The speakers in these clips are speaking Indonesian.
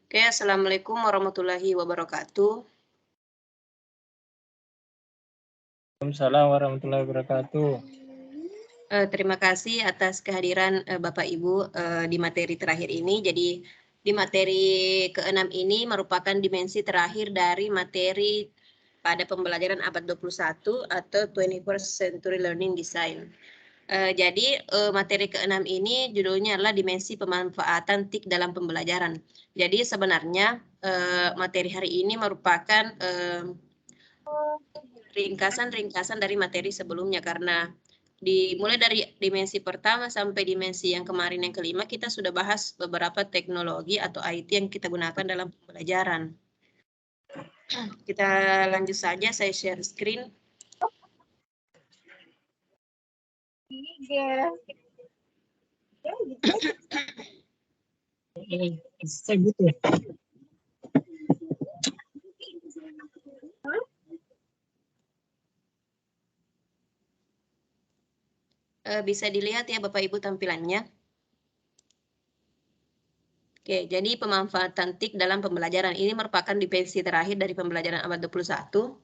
Oke, Assalamualaikum warahmatullahi wabarakatuh. Waalaikumsalam warahmatullahi wabarakatuh. Terima kasih atas kehadiran Bapak Ibu di materi terakhir ini. Jadi di materi ke-6 ini merupakan dimensi terakhir dari materi pada pembelajaran abad 21 atau 21st Century Learning Design. Jadi materi ke-6 ini judulnya adalah dimensi pemanfaatan TIK dalam pembelajaran. Jadi sebenarnya materi hari ini merupakan ringkasan-ringkasan dari materi sebelumnya, karena dimulai dari dimensi pertama sampai dimensi yang kemarin yang kelima kita sudah bahas beberapa teknologi atau IT yang kita gunakan dalam pembelajaran. Kita lanjut saja, saya share screen. Bisa dilihat ya Bapak Ibu tampilannya. Oke, jadi pemanfaatan TIK dalam pembelajaran ini merupakan dimensi terakhir dari pembelajaran abad 21.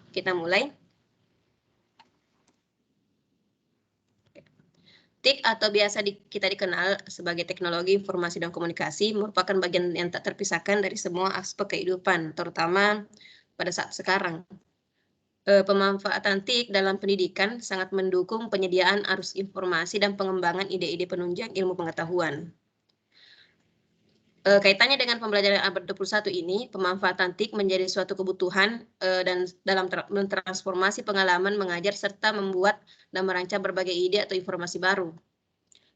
Kita mulai. TIK atau biasa kita dikenal sebagai teknologi informasi dan komunikasi merupakan bagian yang tak terpisahkan dari semua aspek kehidupan, terutama pada saat sekarang. Pemanfaatan TIK dalam pendidikan sangat mendukung penyediaan arus informasi dan pengembangan ide-ide penunjang ilmu pengetahuan. Kaitannya dengan pembelajaran abad 21 ini, pemanfaatan TIK menjadi suatu kebutuhan dan dalam mentransformasi pengalaman mengajar serta membuat dan merancang berbagai ide atau informasi baru.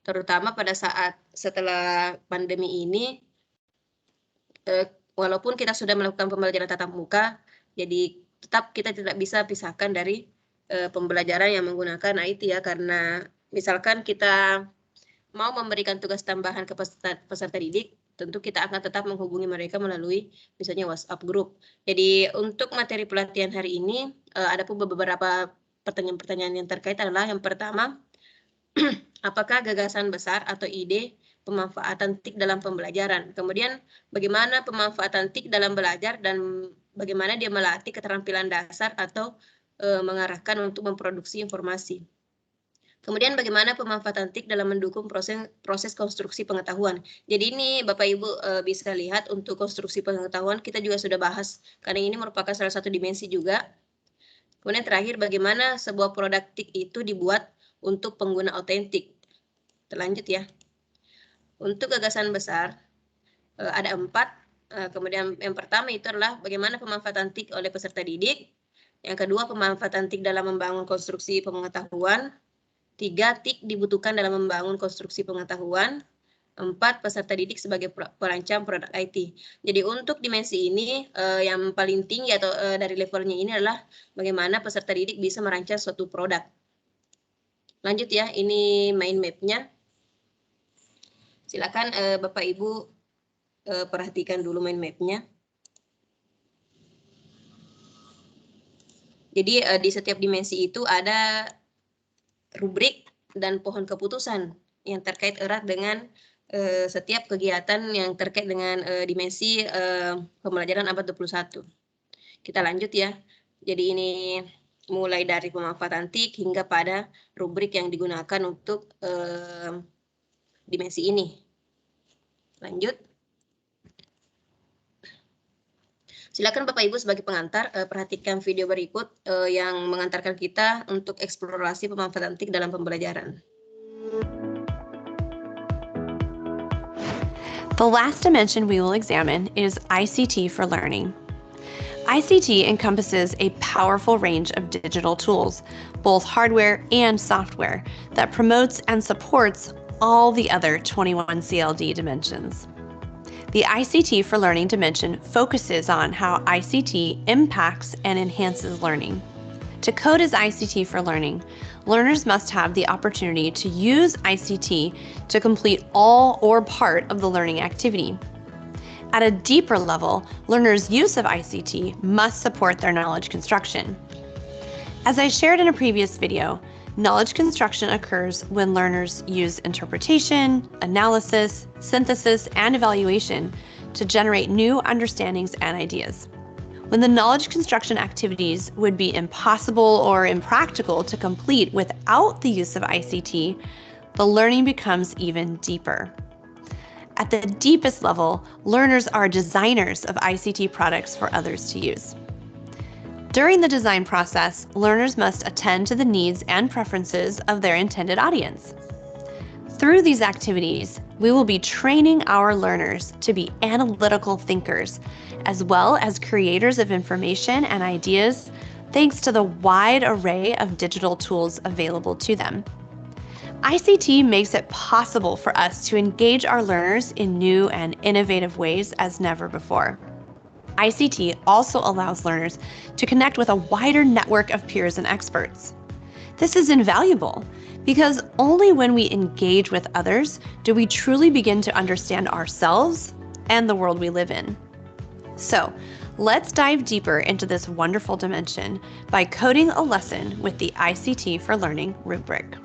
Terutama pada saat setelah pandemi ini, walaupun kita sudah melakukan pembelajaran tatap muka, jadi tetap kita tidak bisa pisahkan dari pembelajaran yang menggunakan IT ya, karena misalkan kita mau memberikan tugas tambahan ke peserta didik, tentu kita akan tetap menghubungi mereka melalui misalnya WhatsApp group. Jadi untuk materi pelatihan hari ini ada pun beberapa pertanyaan-pertanyaan yang terkait adalah yang pertama, apakah gagasan besar atau ide pemanfaatan TIK dalam pembelajaran? Kemudian bagaimana pemanfaatan TIK dalam belajar dan bagaimana dia melatih keterampilan dasar atau mengarahkan untuk memproduksi informasi. Kemudian bagaimana pemanfaatan TIK dalam mendukung proses konstruksi pengetahuan. Jadi ini Bapak Ibu bisa lihat untuk konstruksi pengetahuan kita juga sudah bahas, karena ini merupakan salah satu dimensi juga. Kemudian terakhir, bagaimana sebuah produk TIK itu dibuat untuk pengguna otentik. Terlanjut ya. Untuk gagasan besar ada 4. Kemudian yang pertama itu adalah bagaimana pemanfaatan TIK oleh peserta didik. Yang kedua, pemanfaatan TIK dalam membangun konstruksi pengetahuan. 3, TIK dibutuhkan dalam membangun konstruksi pengetahuan. 4, peserta didik sebagai perancang produk IT. Jadi untuk dimensi ini yang paling tinggi atau dari levelnya ini adalah bagaimana peserta didik bisa merancang suatu produk. Lanjut ya, ini mind map-nya. Silakan Bapak Ibu perhatikan dulu mind map-nya. Jadi di setiap dimensi itu ada rubrik dan pohon keputusan yang terkait erat dengan setiap kegiatan yang terkait dengan dimensi pembelajaran abad 21. Kita lanjut ya. Jadi ini mulai dari pemanfaatan TIK hingga pada rubrik yang digunakan untuk dimensi ini. Lanjut. Silakan Bapak Ibu sebagai pengantar perhatikan video berikut yang mengantarkan kita untuk eksplorasi pemanfaatan TIK dalam pembelajaran. The last dimension we will examine is ICT for learning. ICT encompasses a powerful range of digital tools, both hardware and software, that promotes and supports all the other 21 CLD dimensions. The ICT for learning dimension focuses on how ICT impacts and enhances learning. To code as ICT for learning, learners must have the opportunity to use ICT to complete all or part of the learning activity. At a deeper level, learners' use of ICT must support their knowledge construction. As I shared in a previous video, Knowledge construction occurs when learners use interpretation, analysis, synthesis, and evaluation to generate new understandings and ideas. When the knowledge construction activities would be impossible or impractical to complete without the use of ICT, the learning becomes even deeper. At the deepest level, learners are designers of ICT products for others to use. During the design process, learners must attend to the needs and preferences of their intended audience. Through these activities, we will be training our learners to be analytical thinkers, as well as creators of information and ideas, thanks to the wide array of digital tools available to them. ICT makes it possible for us to engage our learners in new and innovative ways as never before. ICT also allows learners to connect with a wider network of peers and experts. This is invaluable because only when we engage with others do we truly begin to understand ourselves and the world we live in. So, let's dive deeper into this wonderful dimension by coding a lesson with the ICT for Learning rubric.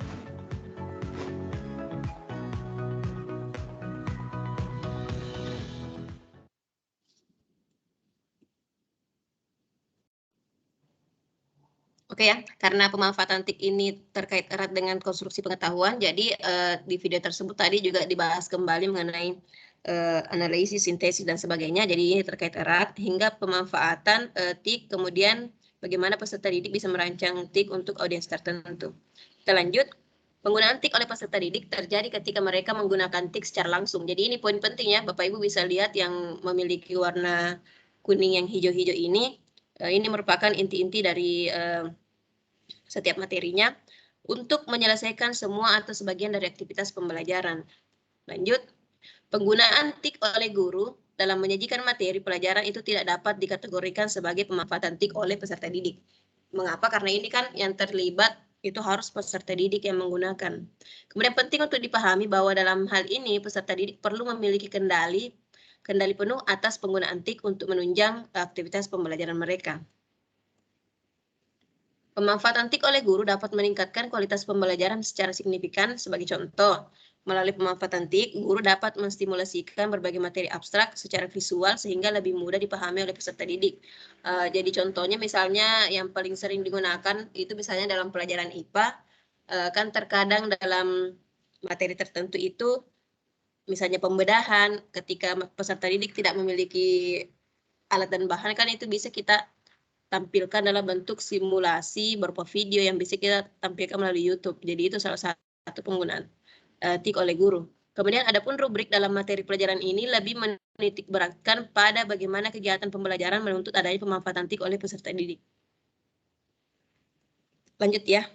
Oke ya, karena pemanfaatan TIK ini terkait erat dengan konstruksi pengetahuan, jadi di video tersebut tadi juga dibahas kembali mengenai analisis, sintesis, dan sebagainya. Jadi ini terkait erat hingga pemanfaatan TIK, kemudian bagaimana peserta didik bisa merancang TIK untuk audiens tertentu. Kita lanjut. Penggunaan TIK oleh peserta didik terjadi ketika mereka menggunakan TIK secara langsung. Jadi ini poin penting ya, Bapak Ibu bisa lihat yang memiliki warna kuning yang hijau-hijau ini merupakan inti-inti dari setiap materinya untuk menyelesaikan semua atau sebagian dari aktivitas pembelajaran. Lanjut, penggunaan TIK oleh guru dalam menyajikan materi pelajaran itu tidak dapat dikategorikan sebagai pemanfaatan TIK oleh peserta didik. Mengapa? Karena ini kan yang terlibat itu harus peserta didik yang menggunakan. Kemudian penting untuk dipahami bahwa dalam hal ini peserta didik perlu memiliki kendali penuh atas penggunaan TIK untuk menunjang aktivitas pembelajaran mereka. Pemanfaatan TIK oleh guru dapat meningkatkan kualitas pembelajaran secara signifikan. Sebagai contoh, melalui pemanfaatan TIK, guru dapat menstimulasikan berbagai materi abstrak secara visual sehingga lebih mudah dipahami oleh peserta didik. Jadi contohnya misalnya yang paling sering digunakan itu misalnya dalam pelajaran IPA, kan terkadang dalam materi tertentu itu misalnya pembedahan, ketika peserta didik tidak memiliki alat dan bahan, kan itu bisa kita tampilkan dalam bentuk simulasi berupa video yang bisa kita tampilkan melalui YouTube. Jadi itu salah satu penggunaan TIK oleh guru. Kemudian adapun rubrik dalam materi pelajaran ini lebih menitik beratkan pada bagaimana kegiatan pembelajaran menuntut adanya pemanfaatan TIK oleh peserta didik. Lanjut ya.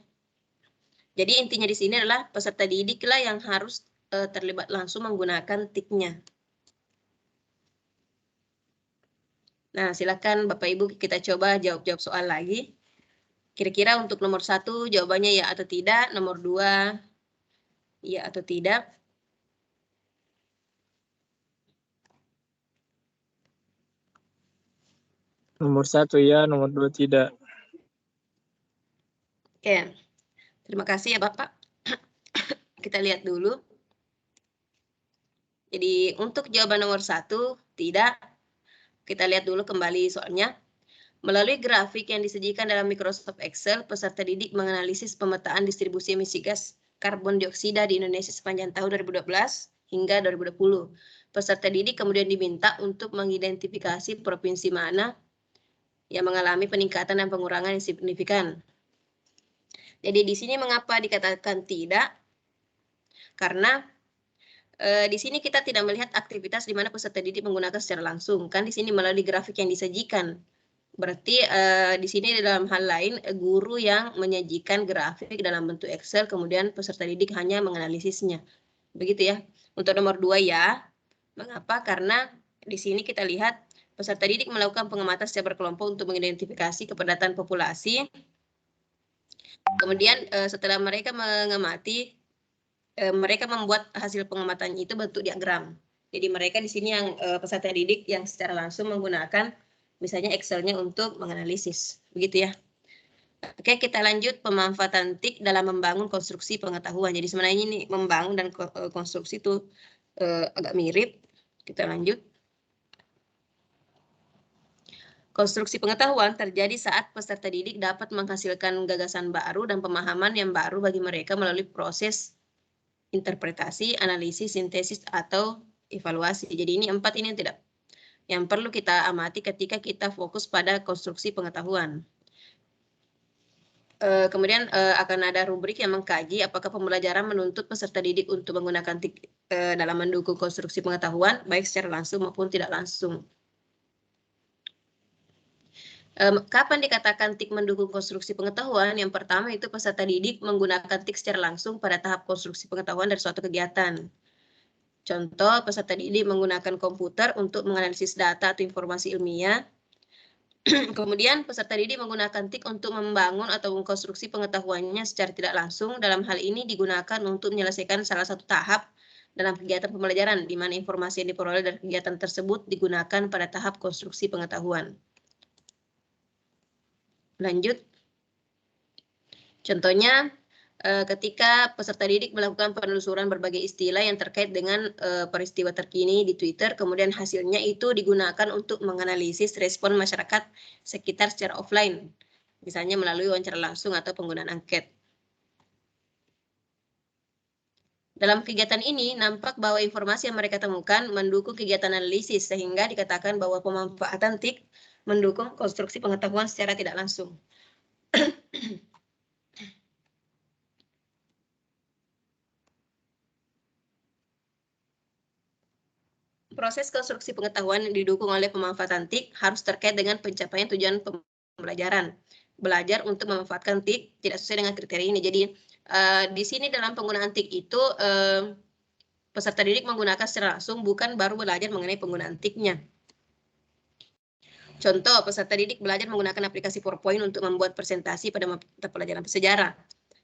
Jadi intinya di sini adalah peserta didiklah yang harus terlibat langsung menggunakan TIK-nya. Nah, silakan Bapak Ibu kita coba jawab-jawab soal lagi. Kira-kira untuk nomor 1 jawabannya ya atau tidak, nomor 2 ya atau tidak. Nomor 1 ya, nomor 2 tidak. Oke, terima kasih ya Bapak. Kita lihat dulu. Jadi untuk jawaban nomor 1 tidak. Kita lihat dulu kembali soalnya. Melalui grafik yang disajikan dalam Microsoft Excel, peserta didik menganalisis pemetaan distribusi emisi gas karbon dioksida di Indonesia sepanjang tahun 2012 hingga 2020. Peserta didik kemudian diminta untuk mengidentifikasi provinsi mana yang mengalami peningkatan dan pengurangan yang signifikan. Jadi di sini mengapa dikatakan tidak? Karena di sini kita tidak melihat aktivitas di mana peserta didik menggunakan secara langsung. Kan di sini melalui grafik yang disajikan. Berarti di sini dalam hal lain guru yang menyajikan grafik dalam bentuk Excel, kemudian peserta didik hanya menganalisisnya. Begitu ya. Untuk nomor 2 ya. Mengapa? Karena di sini kita lihat peserta didik melakukan pengamatan secara berkelompok untuk mengidentifikasi kepadatan populasi. Kemudian setelah mereka mengamati, mereka membuat hasil pengamatan itu bentuk diagram. Jadi mereka di sini yang peserta didik yang secara langsung menggunakan misalnya Excel-nya untuk menganalisis. Begitu ya. Oke, kita lanjut pemanfaatan TIK dalam membangun konstruksi pengetahuan. Jadi sebenarnya ini membangun dan konstruksi itu agak mirip. Kita lanjut. Konstruksi pengetahuan terjadi saat peserta didik dapat menghasilkan gagasan baru dan pemahaman yang baru bagi mereka melalui proses interpretasi, analisis, sintesis, atau evaluasi. Jadi ini 4 ini yang perlu kita amati ketika kita fokus pada konstruksi pengetahuan. Kemudian akan ada rubrik yang mengkaji apakah pembelajaran menuntut peserta didik untuk menggunakan TIK dalam mendukung konstruksi pengetahuan, baik secara langsung maupun tidak langsung. Kapan dikatakan TIK mendukung konstruksi pengetahuan? Yang pertama itu peserta didik menggunakan TIK secara langsung pada tahap konstruksi pengetahuan dari suatu kegiatan. Contoh, peserta didik menggunakan komputer untuk menganalisis data atau informasi ilmiah. Kemudian peserta didik menggunakan TIK untuk membangun atau mengkonstruksi pengetahuannya secara tidak langsung. Dalam hal ini digunakan untuk menyelesaikan salah satu tahap dalam kegiatan pembelajaran, di mana informasi yang diperoleh dari kegiatan tersebut digunakan pada tahap konstruksi pengetahuan. Lanjut. Contohnya, ketika peserta didik melakukan penelusuran berbagai istilah yang terkait dengan peristiwa terkini di Twitter, kemudian hasilnya itu digunakan untuk menganalisis respon masyarakat sekitar secara offline, misalnya melalui wawancara langsung atau penggunaan angket. Dalam kegiatan ini, nampak bahwa informasi yang mereka temukan mendukung kegiatan analisis, sehingga dikatakan bahwa pemanfaatan TIK mendukung konstruksi pengetahuan secara tidak langsung. Proses konstruksi pengetahuan yang didukung oleh pemanfaatan TIK harus terkait dengan pencapaian tujuan pembelajaran. Belajar untuk memanfaatkan TIK tidak sesuai dengan kriteria ini. Jadi di sini dalam penggunaan TIK itu peserta didik menggunakan secara langsung, bukan baru belajar mengenai penggunaan TIK-nya. Contoh, peserta didik belajar menggunakan aplikasi PowerPoint untuk membuat presentasi pada mata pelajaran sejarah.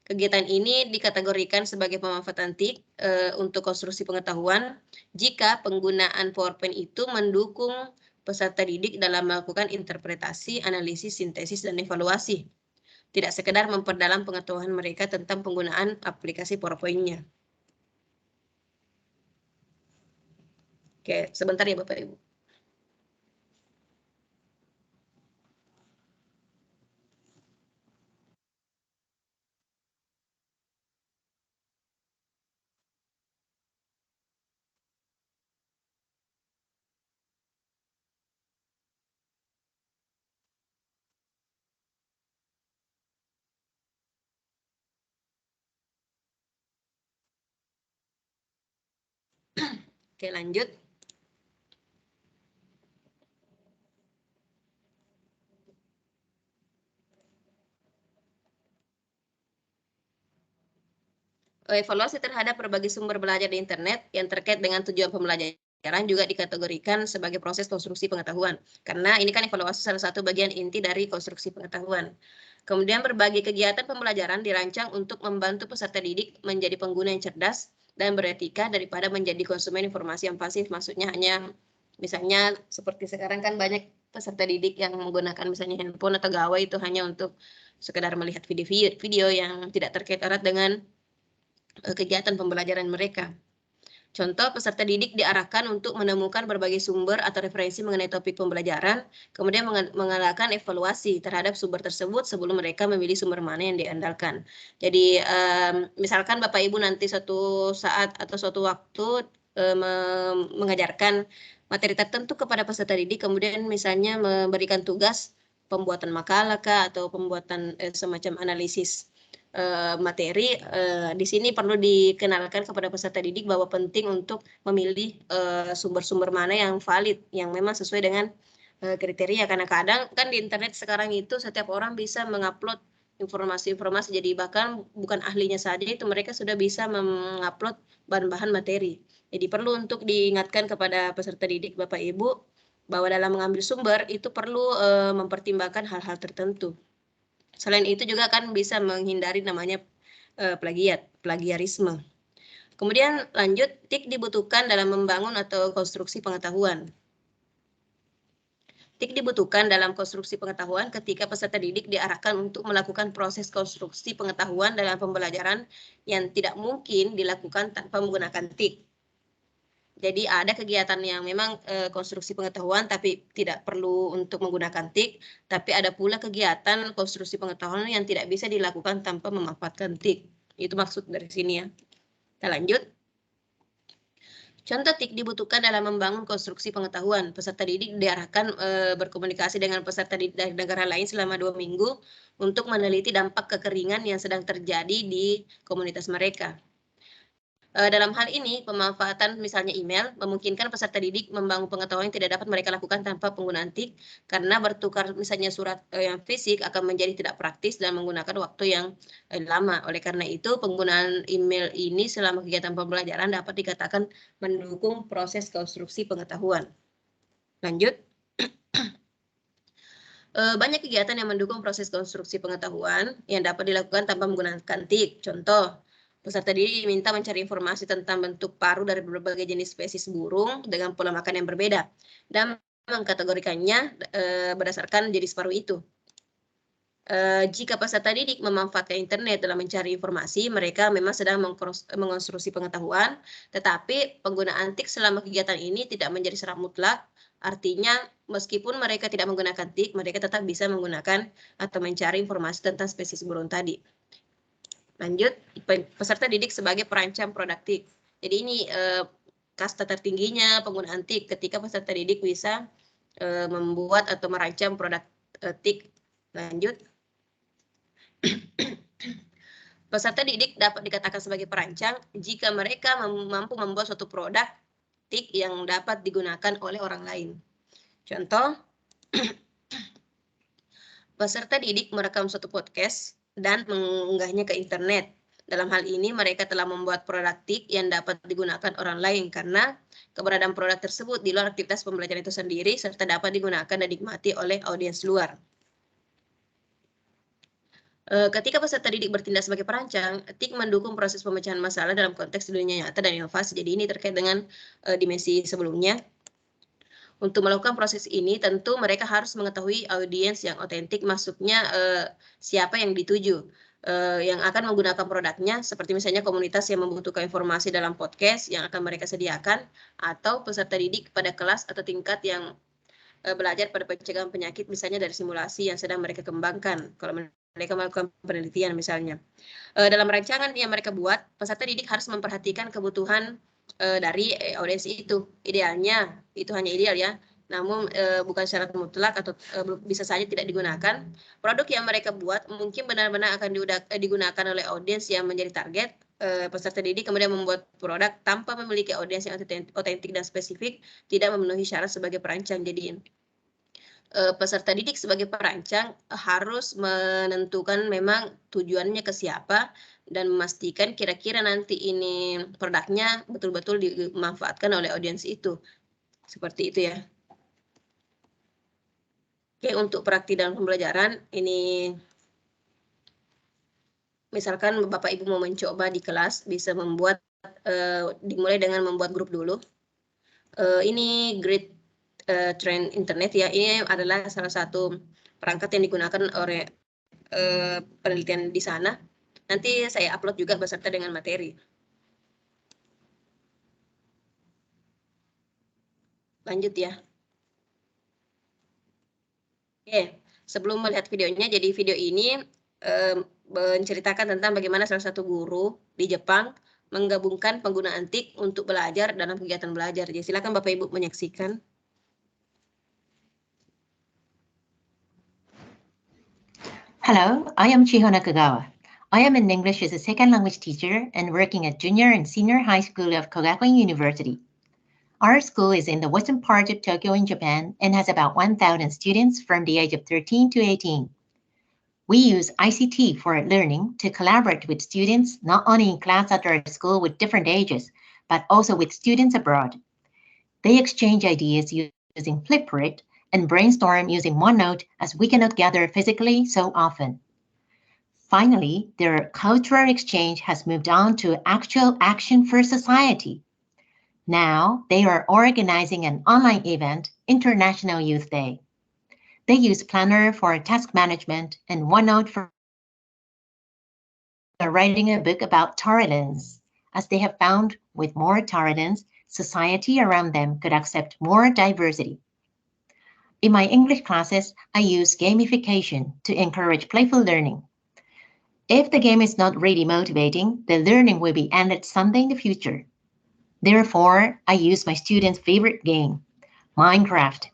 Kegiatan ini dikategorikan sebagai pemanfaatan TIK untuk konstruksi pengetahuan jika penggunaan PowerPoint itu mendukung peserta didik dalam melakukan interpretasi, analisis, sintesis, dan evaluasi. Tidak sekedar memperdalam pengetahuan mereka tentang penggunaan aplikasi PowerPoint-nya. Oke, sebentar ya Bapak Ibu. Oke, lanjut. Evaluasi terhadap berbagai sumber belajar di internet yang terkait dengan tujuan pembelajaran juga dikategorikan sebagai proses konstruksi pengetahuan. Karena ini kan evaluasi salah satu bagian inti dari konstruksi pengetahuan. Kemudian berbagai kegiatan pembelajaran dirancang untuk membantu peserta didik menjadi pengguna yang cerdas dan beretika daripada menjadi konsumen informasi yang pasif. Maksudnya hanya misalnya seperti sekarang kan banyak peserta didik yang menggunakan misalnya handphone atau gawai itu hanya untuk sekedar melihat video yang tidak terkait erat dengan kegiatan pembelajaran mereka. Contoh, peserta didik diarahkan untuk menemukan berbagai sumber atau referensi mengenai topik pembelajaran, kemudian mengadakan evaluasi terhadap sumber tersebut sebelum mereka memilih sumber mana yang diandalkan. Jadi, misalkan Bapak Ibu nanti suatu saat atau suatu waktu mengajarkan materi tertentu kepada peserta didik, kemudian misalnya memberikan tugas pembuatan makalah atau pembuatan semacam analisis materi, di sini perlu dikenalkan kepada peserta didik bahwa penting untuk memilih sumber-sumber mana yang valid, yang memang sesuai dengan kriteria. Karena kadang kan di internet sekarang itu setiap orang bisa mengupload informasi-informasi, jadi bahkan bukan ahlinya saja itu mereka sudah bisa mengupload bahan-bahan materi. Jadi perlu untuk diingatkan kepada peserta didik Bapak Ibu bahwa dalam mengambil sumber itu perlu mempertimbangkan hal-hal tertentu. Selain itu juga kan bisa menghindari namanya plagiarisme. Kemudian lanjut, TIK dibutuhkan dalam membangun atau konstruksi pengetahuan. TIK dibutuhkan dalam konstruksi pengetahuan ketika peserta didik diarahkan untuk melakukan proses konstruksi pengetahuan dalam pembelajaran yang tidak mungkin dilakukan tanpa menggunakan TIK. Jadi ada kegiatan yang memang konstruksi pengetahuan tapi tidak perlu untuk menggunakan TIK, tapi ada pula kegiatan konstruksi pengetahuan yang tidak bisa dilakukan tanpa memanfaatkan TIK. Itu maksud dari sini ya. Kita lanjut. Contoh TIK dibutuhkan dalam membangun konstruksi pengetahuan. Peserta didik diarahkan berkomunikasi dengan peserta didik dari negara lain selama 2 minggu untuk meneliti dampak kekeringan yang sedang terjadi di komunitas mereka. Dalam hal ini, pemanfaatan misalnya email memungkinkan peserta didik membangun pengetahuan yang tidak dapat mereka lakukan tanpa penggunaan TIK, karena bertukar misalnya surat yang fisik akan menjadi tidak praktis dan menggunakan waktu yang lama. Oleh karena itu, penggunaan email ini selama kegiatan pembelajaran dapat dikatakan mendukung proses konstruksi pengetahuan. Lanjut. Banyak kegiatan yang mendukung proses konstruksi pengetahuan yang dapat dilakukan tanpa menggunakan TIK. Contoh, peserta didik diminta mencari informasi tentang bentuk paruh dari berbagai jenis spesies burung dengan pola makan yang berbeda dan mengkategorikannya berdasarkan jenis paruh itu. Jika peserta didik memanfaatkan internet dalam mencari informasi, mereka memang sedang mengonstruksi pengetahuan, tetapi penggunaan TIK selama kegiatan ini tidak menjadi syarat mutlak. Artinya, meskipun mereka tidak menggunakan TIK, mereka tetap bisa menggunakan atau mencari informasi tentang spesies burung tadi. Lanjut, peserta didik sebagai perancang produk TIK. Jadi ini kasta tertingginya penggunaan TIK ketika peserta didik bisa membuat atau merancang produk TIK. Lanjut. Peserta didik dapat dikatakan sebagai perancang jika mereka mampu membuat suatu produk TIK yang dapat digunakan oleh orang lain. Contoh, peserta didik merekam suatu podcast dan mengunggahnya ke internet. Dalam hal ini, mereka telah membuat produk TIK yang dapat digunakan orang lain karena keberadaan produk tersebut di luar aktivitas pembelajaran itu sendiri serta dapat digunakan dan dinikmati oleh audiens luar. Ketika peserta didik bertindak sebagai perancang, TIK mendukung proses pemecahan masalah dalam konteks dunia nyata dan inovasi. Jadi ini terkait dengan dimensi sebelumnya. Untuk melakukan proses ini, tentu mereka harus mengetahui audiens yang otentik, maksudnya siapa yang dituju, yang akan menggunakan produknya, seperti misalnya komunitas yang membutuhkan informasi dalam podcast yang akan mereka sediakan, atau peserta didik pada kelas atau tingkat yang belajar pada pencegahan penyakit, misalnya dari simulasi yang sedang mereka kembangkan, kalau mereka melakukan penelitian misalnya. Dalam rancangan yang mereka buat, peserta didik harus memperhatikan kebutuhan dari audiens itu. Idealnya, itu hanya ideal ya, namun bukan syarat mutlak atau bisa saja tidak digunakan. Produk yang mereka buat mungkin benar-benar akan digunakan oleh audiens yang menjadi target. Peserta didik kemudian membuat produk tanpa memiliki audiens yang otentik dan spesifik, tidak memenuhi syarat sebagai perancang. Jadi peserta didik sebagai perancang harus menentukan memang tujuannya ke siapa dan memastikan kira-kira nanti ini produknya betul-betul dimanfaatkan oleh audiens itu. Seperti itu ya. Oke, untuk praktik dalam pembelajaran ini misalkan Bapak Ibu mau mencoba di kelas, bisa membuat dimulai dengan membuat grup dulu. Ini Great Trend Internet ya, ini adalah salah satu perangkat yang digunakan oleh penelitian di sana. Nanti saya upload juga beserta dengan materi. Lanjut ya. Oke, sebelum melihat videonya, jadi video ini menceritakan tentang bagaimana salah satu guru di Jepang menggabungkan penggunaan TIK untuk belajar dalam kegiatan belajar. Jadi silakan Bapak Ibu menyaksikan. Hello, I am Chiho Nakagawa. I am an English as a second language teacher and working at junior and senior high school of Kogakuin University. Our school is in the western part of Tokyo in Japan and has about 1,000 students from the age of 13 to 18. We use ICT for learning to collaborate with students not only in class at our school with different ages, but also with students abroad. They exchange ideas using Flipgrid and brainstorm using OneNote as we cannot gather physically so often. Finally, their cultural exchange has moved on to actual action for society. Now, they are organizing an online event, International Youth Day. They use Planner for task management and OneNote for writing a book about tolerance, as they have found with more tolerance, society around them could accept more diversity. In my English classes, I use gamification to encourage playful learning. If the game is not really motivating, the learning will be ended someday in the future. Therefore, I use my students' favorite game, Minecraft.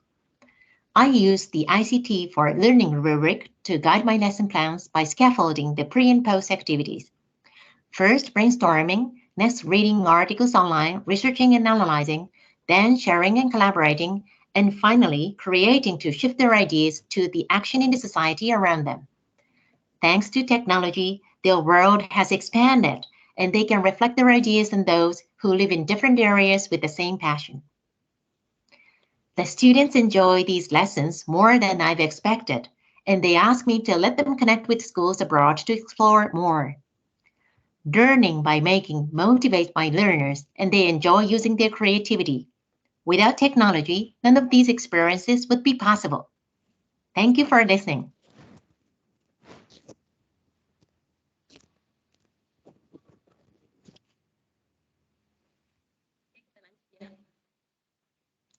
I use the ICT for Learning rubric to guide my lesson plans by scaffolding the pre and post activities. First, brainstorming, next, reading articles online, researching and analyzing, then sharing and collaborating, and finally, creating to shift their ideas to the action in the society around them. Thanks to technology, their world has expanded, and they can reflect their ideas on those who live in different areas with the same passion. The students enjoy these lessons more than I've expected, and they ask me to let them connect with schools abroad to explore more. Learning by making motivates my learners, and they enjoy using their creativity. Without technology, none of these experiences would be possible. Thank you for listening.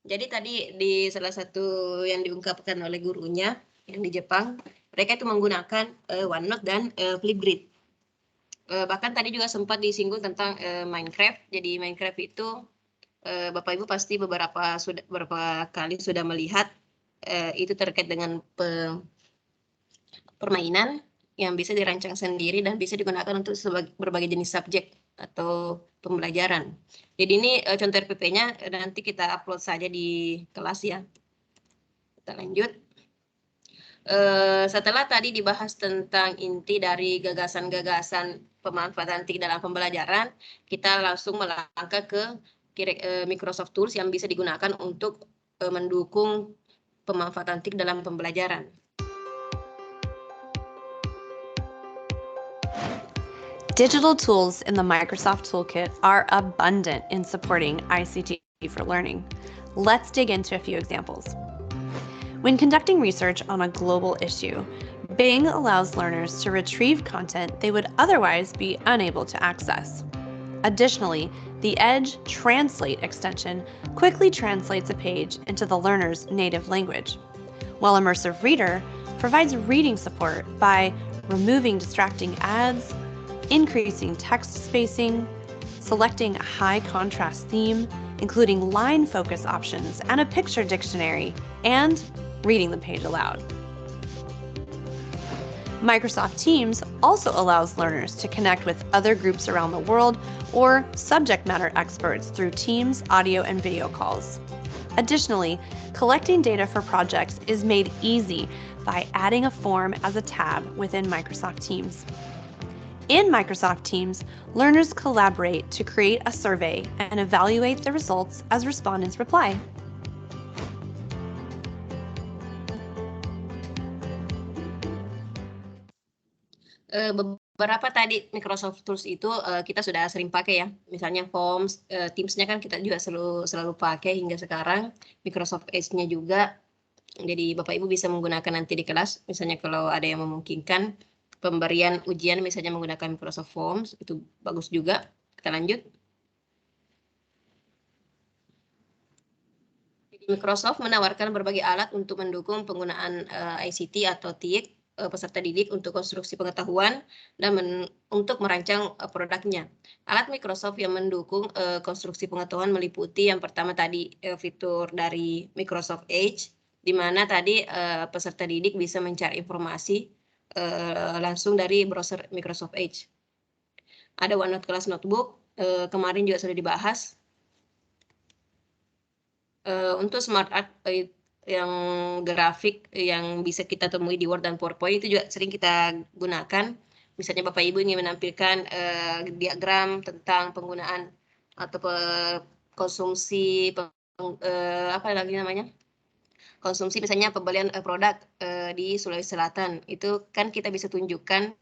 Jadi tadi di salah satu yang diungkapkan oleh gurunya yang di Jepang, mereka itu menggunakan OneNote dan Flipgrid. Bahkan tadi juga sempat disinggung tentang Minecraft. Jadi Minecraft itu Bapak Ibu pasti beberapa kali sudah melihat itu terkait dengan permainan yang bisa dirancang sendiri dan bisa digunakan untuk berbagai jenis subjek atau pembelajaran. Jadi ini contoh RPP-nya nanti kita upload saja di kelas ya. Kita lanjut. Setelah tadi dibahas tentang inti dari gagasan-gagasan pemanfaatan TIK dalam pembelajaran, kita langsung melangkah ke Microsoft Tools yang bisa digunakan untuk mendukung pemanfaatan TIK dalam pembelajaran. Digital tools in the Microsoft Toolkit are abundant in supporting ICT for learning. Let's dig into a few examples. When conducting research on a global issue, Bing allows learners to retrieve content they would otherwise be unable to access. Additionally, the Edge Translate extension quickly translates a page into the learner's native language, while Immersive Reader provides reading support by removing distracting ads, increasing text spacing, selecting a high contrast theme, including line focus options and a picture dictionary, and reading the page aloud. Microsoft Teams also allows learners to connect with other groups around the world or subject matter experts through Teams audio and video calls. Additionally, collecting data for projects is made easy by adding a form as a tab within Microsoft Teams. In Microsoft Teams, learners collaborate to create a survey and evaluate the results as respondents reply. Beberapa tadi Microsoft Tools itu kita sudah sering pakai ya. Misalnya Forms, Teams-nya kan kita juga selalu pakai hingga sekarang. Microsoft Edge-nya juga. Jadi Bapak Ibu bisa menggunakan nanti di kelas. Misalnya kalau ada yang memungkinkan pemberian ujian misalnya menggunakan Microsoft Forms, itu bagus juga. Kita lanjut. Jadi Microsoft menawarkan berbagai alat untuk mendukung penggunaan ICT atau TIK peserta didik untuk konstruksi pengetahuan dan untuk merancang produknya. Alat Microsoft yang mendukung konstruksi pengetahuan meliputi yang pertama tadi fitur dari Microsoft Edge, di mana tadi peserta didik bisa mencari informasi langsung dari browser Microsoft Edge. Ada OneNote Class Notebook, kemarin juga sudah dibahas. Untuk Smart Art yang grafik yang bisa kita temui di Word dan PowerPoint itu juga sering kita gunakan. Misalnya Bapak Ibu ingin menampilkan diagram tentang penggunaan atau konsumsi apa lagi namanya? Konsumsi misalnya pembelian produk di Sulawesi Selatan, itu kan kita bisa tunjukkan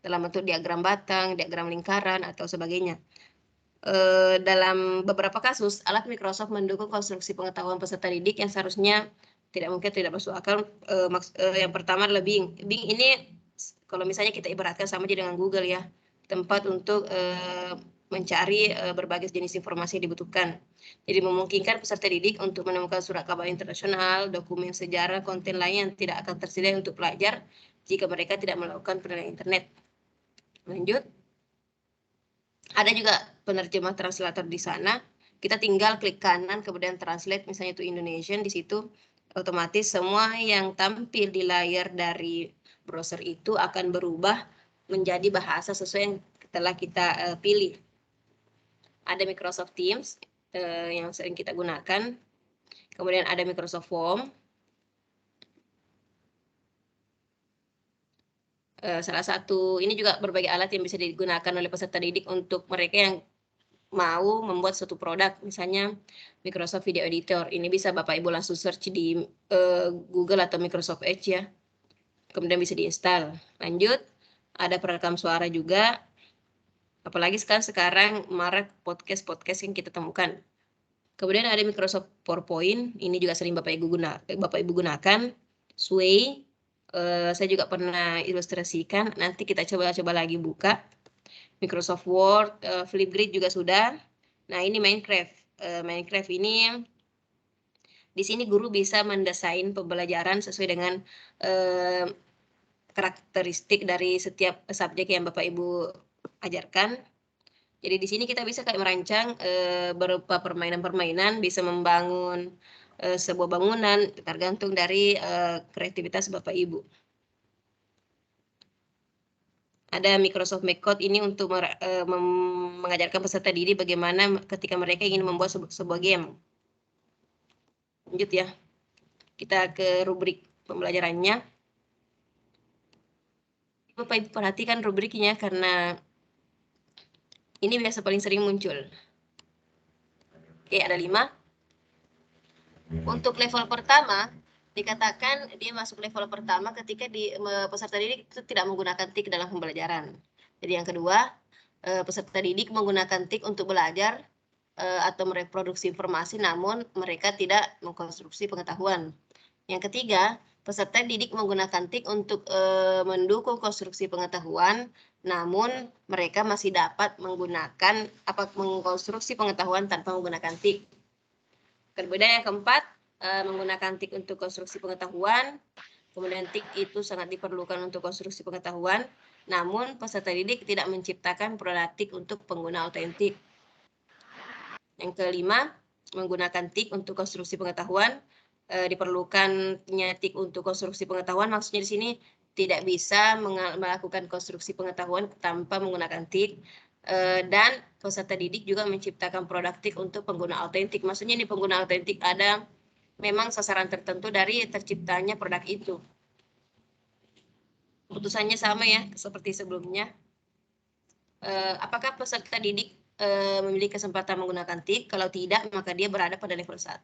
dalam bentuk diagram batang, diagram lingkaran, atau sebagainya. Dalam beberapa kasus, alat Microsoft mendukung konstruksi pengetahuan peserta didik yang seharusnya tidak mungkin, tidak masuk akal. Yang pertama adalah Bing. Bing ini kalau misalnya kita ibaratkan sama aja dengan Google ya, tempat untuk mencari berbagai jenis informasi yang dibutuhkan. Jadi memungkinkan peserta didik untuk menemukan surat kabar internasional, dokumen sejarah, konten lain yang tidak akan tersedia untuk pelajar jika mereka tidak melakukan penilaian internet. Lanjut. Ada juga penerjemah translator di sana. Kita tinggal klik kanan kemudian translate misalnya itu Indonesian, di situ otomatis semua yang tampil di layar dari browser itu akan berubah menjadi bahasa sesuai yang telah kita pilih. Ada Microsoft Teams yang sering kita gunakan. Kemudian ada Microsoft Form. Salah satu, ini juga berbagai alat yang bisa digunakan oleh peserta didik untuk mereka yang mau membuat suatu produk, misalnya Microsoft Video Editor. Ini bisa Bapak Ibu langsung search di Google atau Microsoft Edge ya. Kemudian bisa diinstal. Lanjut, ada perekam suara juga. Apalagi sekarang marak podcast yang kita temukan. Kemudian ada Microsoft PowerPoint, ini juga sering Bapak Ibu gunakan. Sway, saya juga pernah ilustrasikan, nanti kita coba lagi buka. Microsoft Word, Flipgrid juga sudah. Nah, ini Minecraft. Minecraft ini di sini guru bisa mendesain pembelajaran sesuai dengan karakteristik dari setiap subjek yang Bapak Ibu ajarkan. Jadi di sini kita bisa kayak merancang berupa permainan-permainan, bisa membangun sebuah bangunan, tergantung dari kreativitas Bapak Ibu. Ada Microsoft MakeCode ini untuk mengajarkan peserta didik bagaimana ketika mereka ingin membuat sebuah game. Lanjut ya, kita ke rubrik pembelajarannya. Bapak Ibu perhatikan rubriknya karena ini biasa paling sering muncul. Oke, ada 5. Untuk level pertama, dikatakan dia masuk level pertama ketika peserta didik itu tidak menggunakan TIK dalam pembelajaran. Jadi yang kedua, peserta didik menggunakan TIK untuk belajar atau mereproduksi informasi, namun mereka tidak mengkonstruksi pengetahuan. Yang ketiga, peserta didik menggunakan TIK untuk mendukung konstruksi pengetahuan, namun mereka masih dapat mengkonstruksi pengetahuan tanpa menggunakan TIK. Kemudian yang keempat, menggunakan TIK untuk konstruksi pengetahuan. Kemudian TIK itu sangat diperlukan untuk konstruksi pengetahuan, namun peserta didik tidak menciptakan produk TIK untuk pengguna autentik. Yang kelima, menggunakan TIK untuk konstruksi pengetahuan. Diperlukannya TIK untuk konstruksi pengetahuan, maksudnya di sini tidak bisa melakukan konstruksi pengetahuan tanpa menggunakan TIK. Dan peserta didik juga menciptakan produk TIK untuk pengguna autentik. Maksudnya ini pengguna autentik ada memang sasaran tertentu dari terciptanya produk itu. Keputusannya sama ya, seperti sebelumnya. Apakah peserta didik memiliki kesempatan menggunakan TIK? Kalau tidak, maka dia berada pada level 1.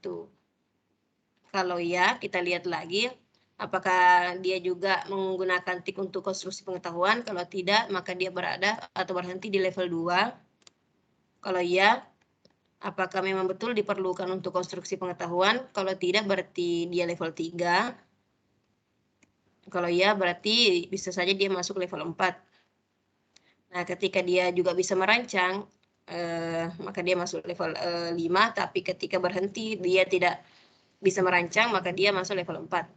Kalau ya, kita lihat lagi. Apakah dia juga menggunakan TIK untuk konstruksi pengetahuan? Kalau tidak, maka dia berada atau berhenti di level 2. Kalau iya, apakah memang betul diperlukan untuk konstruksi pengetahuan? Kalau tidak, berarti dia level 3. Kalau iya, berarti bisa saja dia masuk level 4. Nah, ketika dia juga bisa merancang, maka dia masuk level 5. Tapi ketika berhenti, dia tidak bisa merancang, maka dia masuk level 4.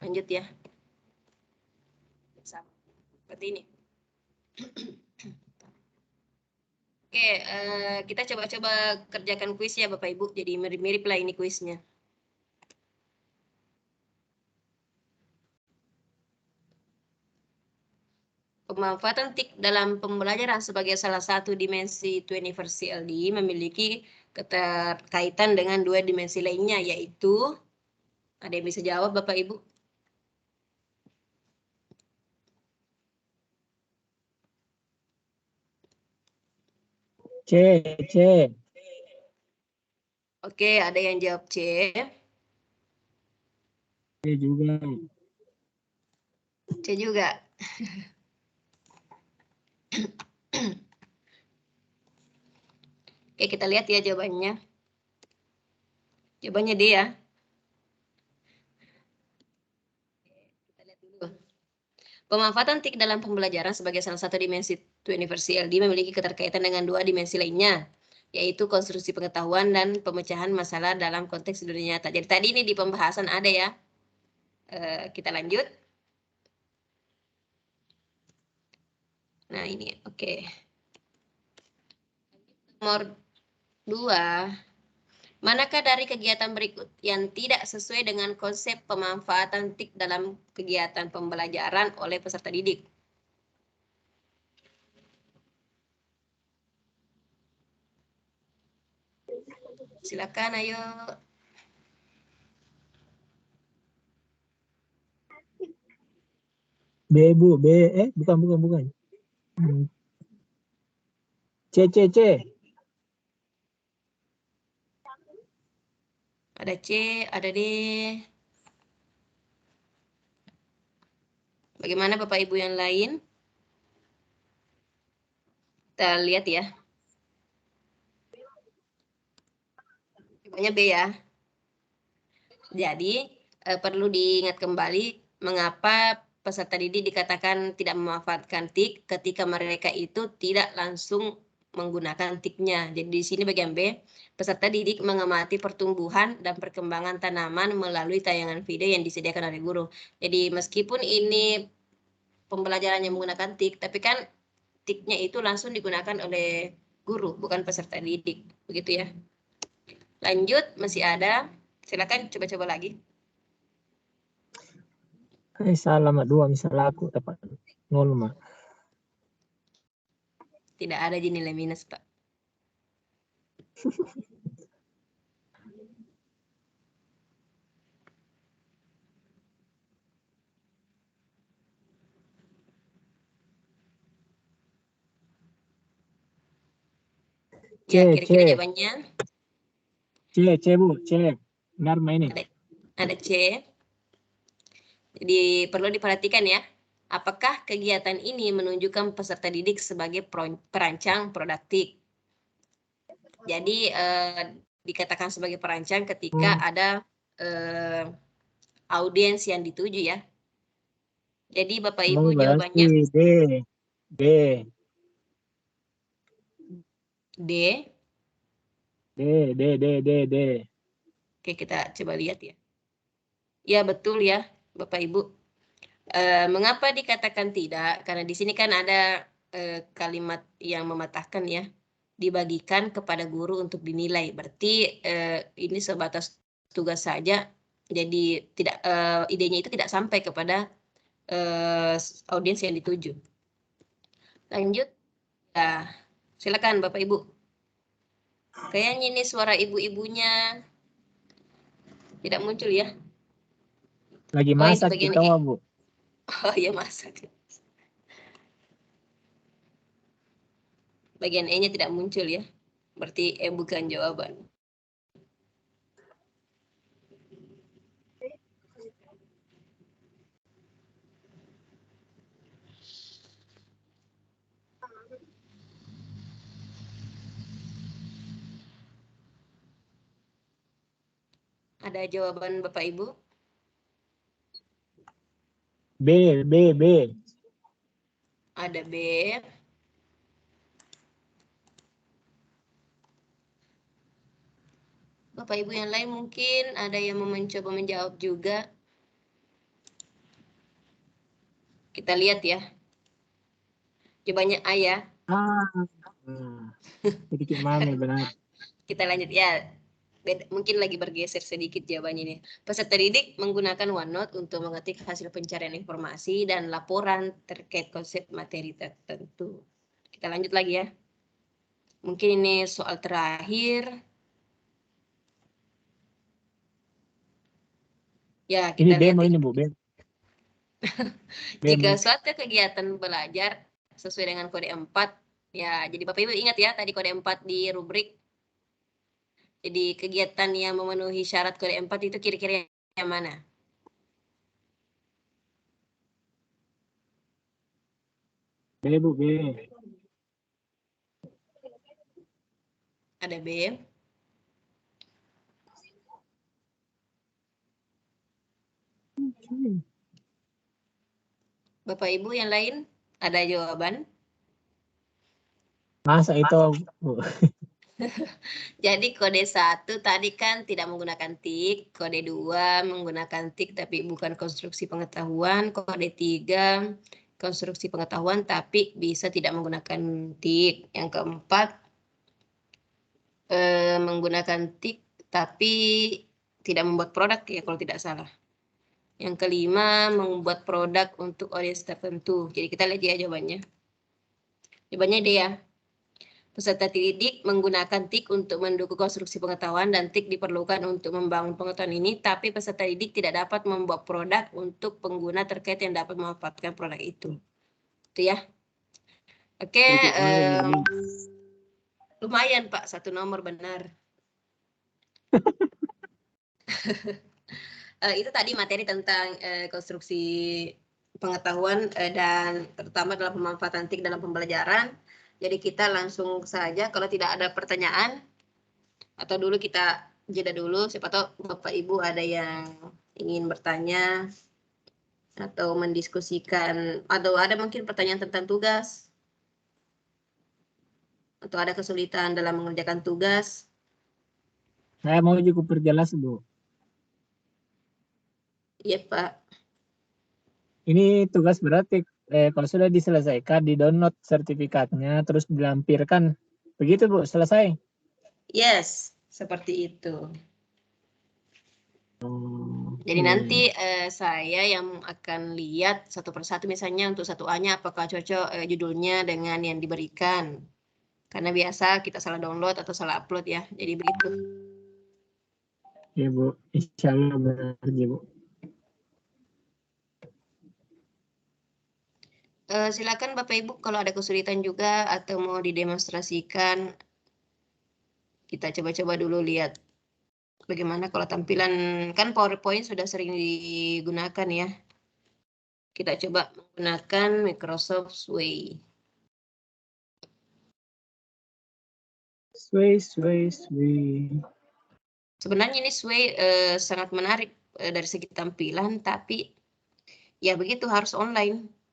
Lanjut ya. Seperti ini. Oke, kita coba-coba kerjakan kuis ya Bapak Ibu. Jadi mirip-mirip lah ini kuisnya. Pemanfaatan TIK dalam pembelajaran sebagai salah satu dimensi 21st CLD memiliki keterkaitan dengan 2 dimensi lainnya, yaitu, ada yang bisa jawab Bapak Ibu? C. Oke, ada yang jawab C. C juga. C juga. Oke, kita lihat ya jawabannya. Jawabannya D ya. Pemanfaatan TIK dalam pembelajaran sebagai salah satu dimensi 2 University LD memiliki keterkaitan dengan 2 dimensi lainnya, yaitu konstruksi pengetahuan dan pemecahan masalah dalam konteks dunia nyata. Jadi tadi ini di pembahasan ada ya. Kita lanjut. Nah ini, oke. Nomor 2. Manakah dari kegiatan berikut yang tidak sesuai dengan konsep pemanfaatan TIK dalam kegiatan pembelajaran oleh peserta didik? Silakan, ayo. B, Bu. B. Bukan. C. Ada C, ada D. Bagaimana Bapak Ibu yang lain? Kita lihat ya. Jawabannya B ya. Jadi perlu diingat kembali mengapa peserta didik dikatakan tidak memanfaatkan TIK ketika mereka itu tidak langsung menggunakan TIK-nya. Jadi di sini bagian B, peserta didik mengamati pertumbuhan dan perkembangan tanaman melalui tayangan video yang disediakan oleh guru. Jadi meskipun ini pembelajarannya menggunakan TIK, tapi kan TIK-nya itu langsung digunakan oleh guru, bukan peserta didik. Begitu ya. Lanjut, masih ada. Silakan coba-coba lagi. Salah, Mak. 2 misalnya aku dapat 0, Mak. Tidak ada di nilai minus, Pak. Ya, kira-kira jawabannya C, Bu. C. Benar, Ma, ini. ada C. Jadi perlu diperhatikan ya. Apakah kegiatan ini menunjukkan peserta didik sebagai perancang produktif? Jadi dikatakan sebagai perancang ketika ada audiens yang dituju ya. Jadi Bapak Ibu jawabannya D. D. D. Oke, kita coba lihat ya. Ya, betul ya, Bapak Ibu. Mengapa dikatakan tidak? Karena di sini kan ada kalimat yang mematahkan ya. Dibagikan kepada guru untuk dinilai. Berarti ini sebatas tugas saja. Jadi tidak idenya itu tidak sampai kepada audiens yang dituju. Lanjut. Ya, silakan Bapak Ibu. Kayaknya ini suara ibu-ibunya tidak muncul ya. Lagi masak kita, Bu. Oh ya, masak. Bagian E-nya tidak muncul ya. Berarti E bukan jawaban. Ada jawaban Bapak Ibu? B. Ada B. Bapak Ibu yang lain mungkin ada yang mencoba menjawab juga. Kita lihat ya. Jawabannya A ya. Sedikit mami, benar. Kita lanjut ya. Mungkin lagi bergeser sedikit jawabannya ini. Peserta didik menggunakan OneNote untuk mengetik hasil pencarian informasi dan laporan terkait konsep materi tertentu. Kita lanjut lagi ya. Mungkin ini soal terakhir. Ya, kita lihat. Ini Bu, B. Jika suatu kegiatan belajar sesuai dengan kode 4, ya jadi Bapak Ibu ingat ya tadi kode 4 di rubrik. Jadi kegiatan yang memenuhi syarat kode 4 itu kira-kira yang mana? B, Bu, B. Ada B. Bapak Ibu yang lain ada jawaban? Masa itu, Bu? Jadi kode 1 tadi kan tidak menggunakan tik, kode 2 menggunakan tik tapi bukan konstruksi pengetahuan, kode 3 konstruksi pengetahuan tapi bisa tidak menggunakan tik. Yang keempat menggunakan tik tapi tidak membuat produk ya kalau tidak salah. Yang kelima membuat produk untuk audiens tertentu. Jadi kita lihat ya jawabannya. Jawabannya dia ya. Peserta didik menggunakan TIK untuk mendukung konstruksi pengetahuan dan TIK diperlukan untuk membangun pengetahuan ini, tapi peserta didik tidak dapat membuat produk untuk pengguna terkait yang dapat memanfaatkan produk itu. Itu ya. Oke, lumayan Pak, 1 nomor benar. Itu tadi materi tentang konstruksi pengetahuan dan terutama dalam pemanfaatan TIK dalam pembelajaran. Jadi kita langsung saja, kalau tidak ada pertanyaan, atau dulu kita jeda dulu, siapa tahu Bapak Ibu ada yang ingin bertanya atau mendiskusikan, atau ada mungkin pertanyaan tentang tugas, atau ada kesulitan dalam mengerjakan tugas. Saya mau juga perjelas, Bu. Iya Pak. Ini tugas berarti kalau sudah diselesaikan, di-download sertifikatnya, terus dilampirkan. Begitu, Bu, selesai. Yes, seperti itu. Jadi nanti saya yang akan lihat satu persatu, misalnya untuk satu A-nya apakah cocok judulnya dengan yang diberikan. Karena biasa kita salah download atau salah upload ya. Jadi begitu. Ya, Bu. Insya Allah benar, Bu. Silakan Bapak Ibu kalau ada kesulitan juga atau mau didemonstrasikan, kita coba-coba dulu lihat bagaimana kalau tampilan, kan PowerPoint sudah sering digunakan ya. Kita coba menggunakan Microsoft Sway. Sway. Sebenarnya ini Sway sangat menarik dari segi tampilan, tapi ya begitu harus online.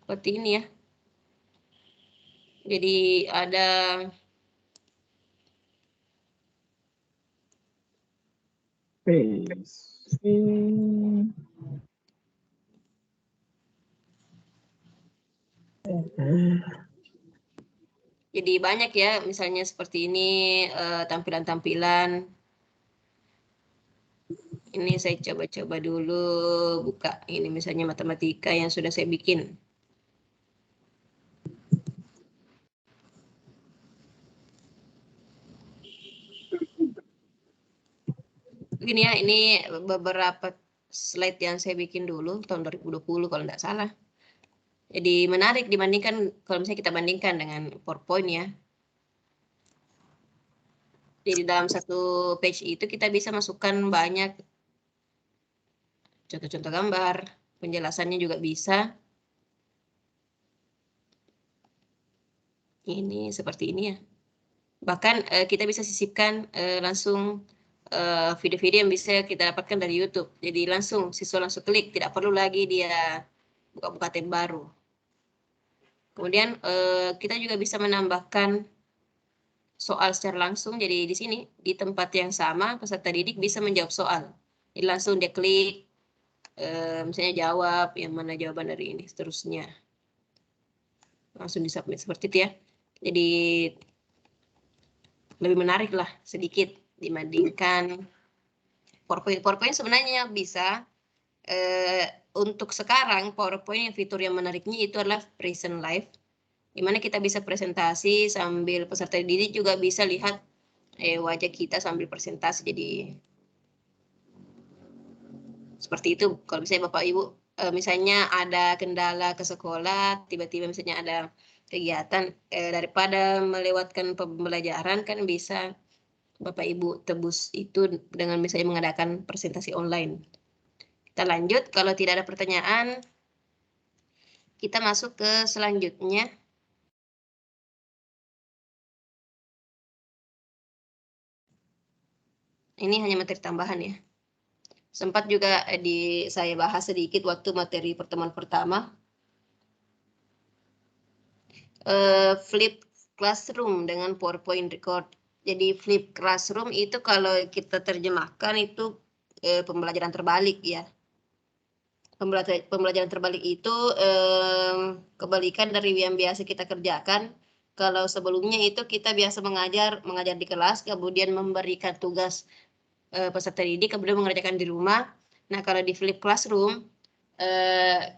Seperti ini ya. Jadi ada jadi banyak ya, misalnya seperti ini tampilan-tampilan. Ini saya coba-coba dulu buka ini misalnya matematika yang sudah saya bikin. Begini ya, ini beberapa slide yang saya bikin dulu tahun 2020 kalau tidak salah. Jadi menarik dibandingkan kalau misalnya kita bandingkan dengan PowerPoint ya. Jadi dalam satu page itu kita bisa masukkan banyak contoh-contoh gambar, penjelasannya juga bisa. Ini seperti ini ya. Bahkan kita bisa sisipkan langsung video-video yang bisa kita dapatkan dari YouTube. Jadi langsung siswa langsung klik, tidak perlu lagi dia buka-buka tab baru. Kemudian kita juga bisa menambahkan soal secara langsung. Jadi di sini di tempat yang sama peserta didik bisa menjawab soal. Jadi langsung dia klik, misalnya jawab yang mana jawaban dari ini, seterusnya. Langsung disubmit seperti itu ya. Jadi lebih menarik lah sedikit dibandingkan PowerPoint. PowerPoint sebenarnya bisa untuk sekarang PowerPoint yang fitur yang menariknya itu adalah present live, di mana kita bisa presentasi sambil peserta didik juga bisa lihat wajah kita sambil presentasi. Jadi seperti itu. Kalau misalnya Bapak Ibu misalnya ada kendala ke sekolah, tiba-tiba misalnya ada kegiatan, daripada melewatkan pembelajaran kan bisa Bapak Ibu tebus itu dengan misalnya mengadakan presentasi online. Kita lanjut, kalau tidak ada pertanyaan, kita masuk ke selanjutnya. Ini hanya materi tambahan ya. Sempat juga saya bahas sedikit waktu materi pertemuan pertama. Flip classroom dengan PowerPoint record. Jadi flip classroom itu kalau kita terjemahkan itu pembelajaran terbalik ya. Pembelajaran terbalik itu kebalikan dari yang biasa kita kerjakan. Kalau sebelumnya itu kita biasa mengajar di kelas, kemudian memberikan tugas peserta didik, kemudian mengerjakan di rumah. Nah, kalau di flip classroom,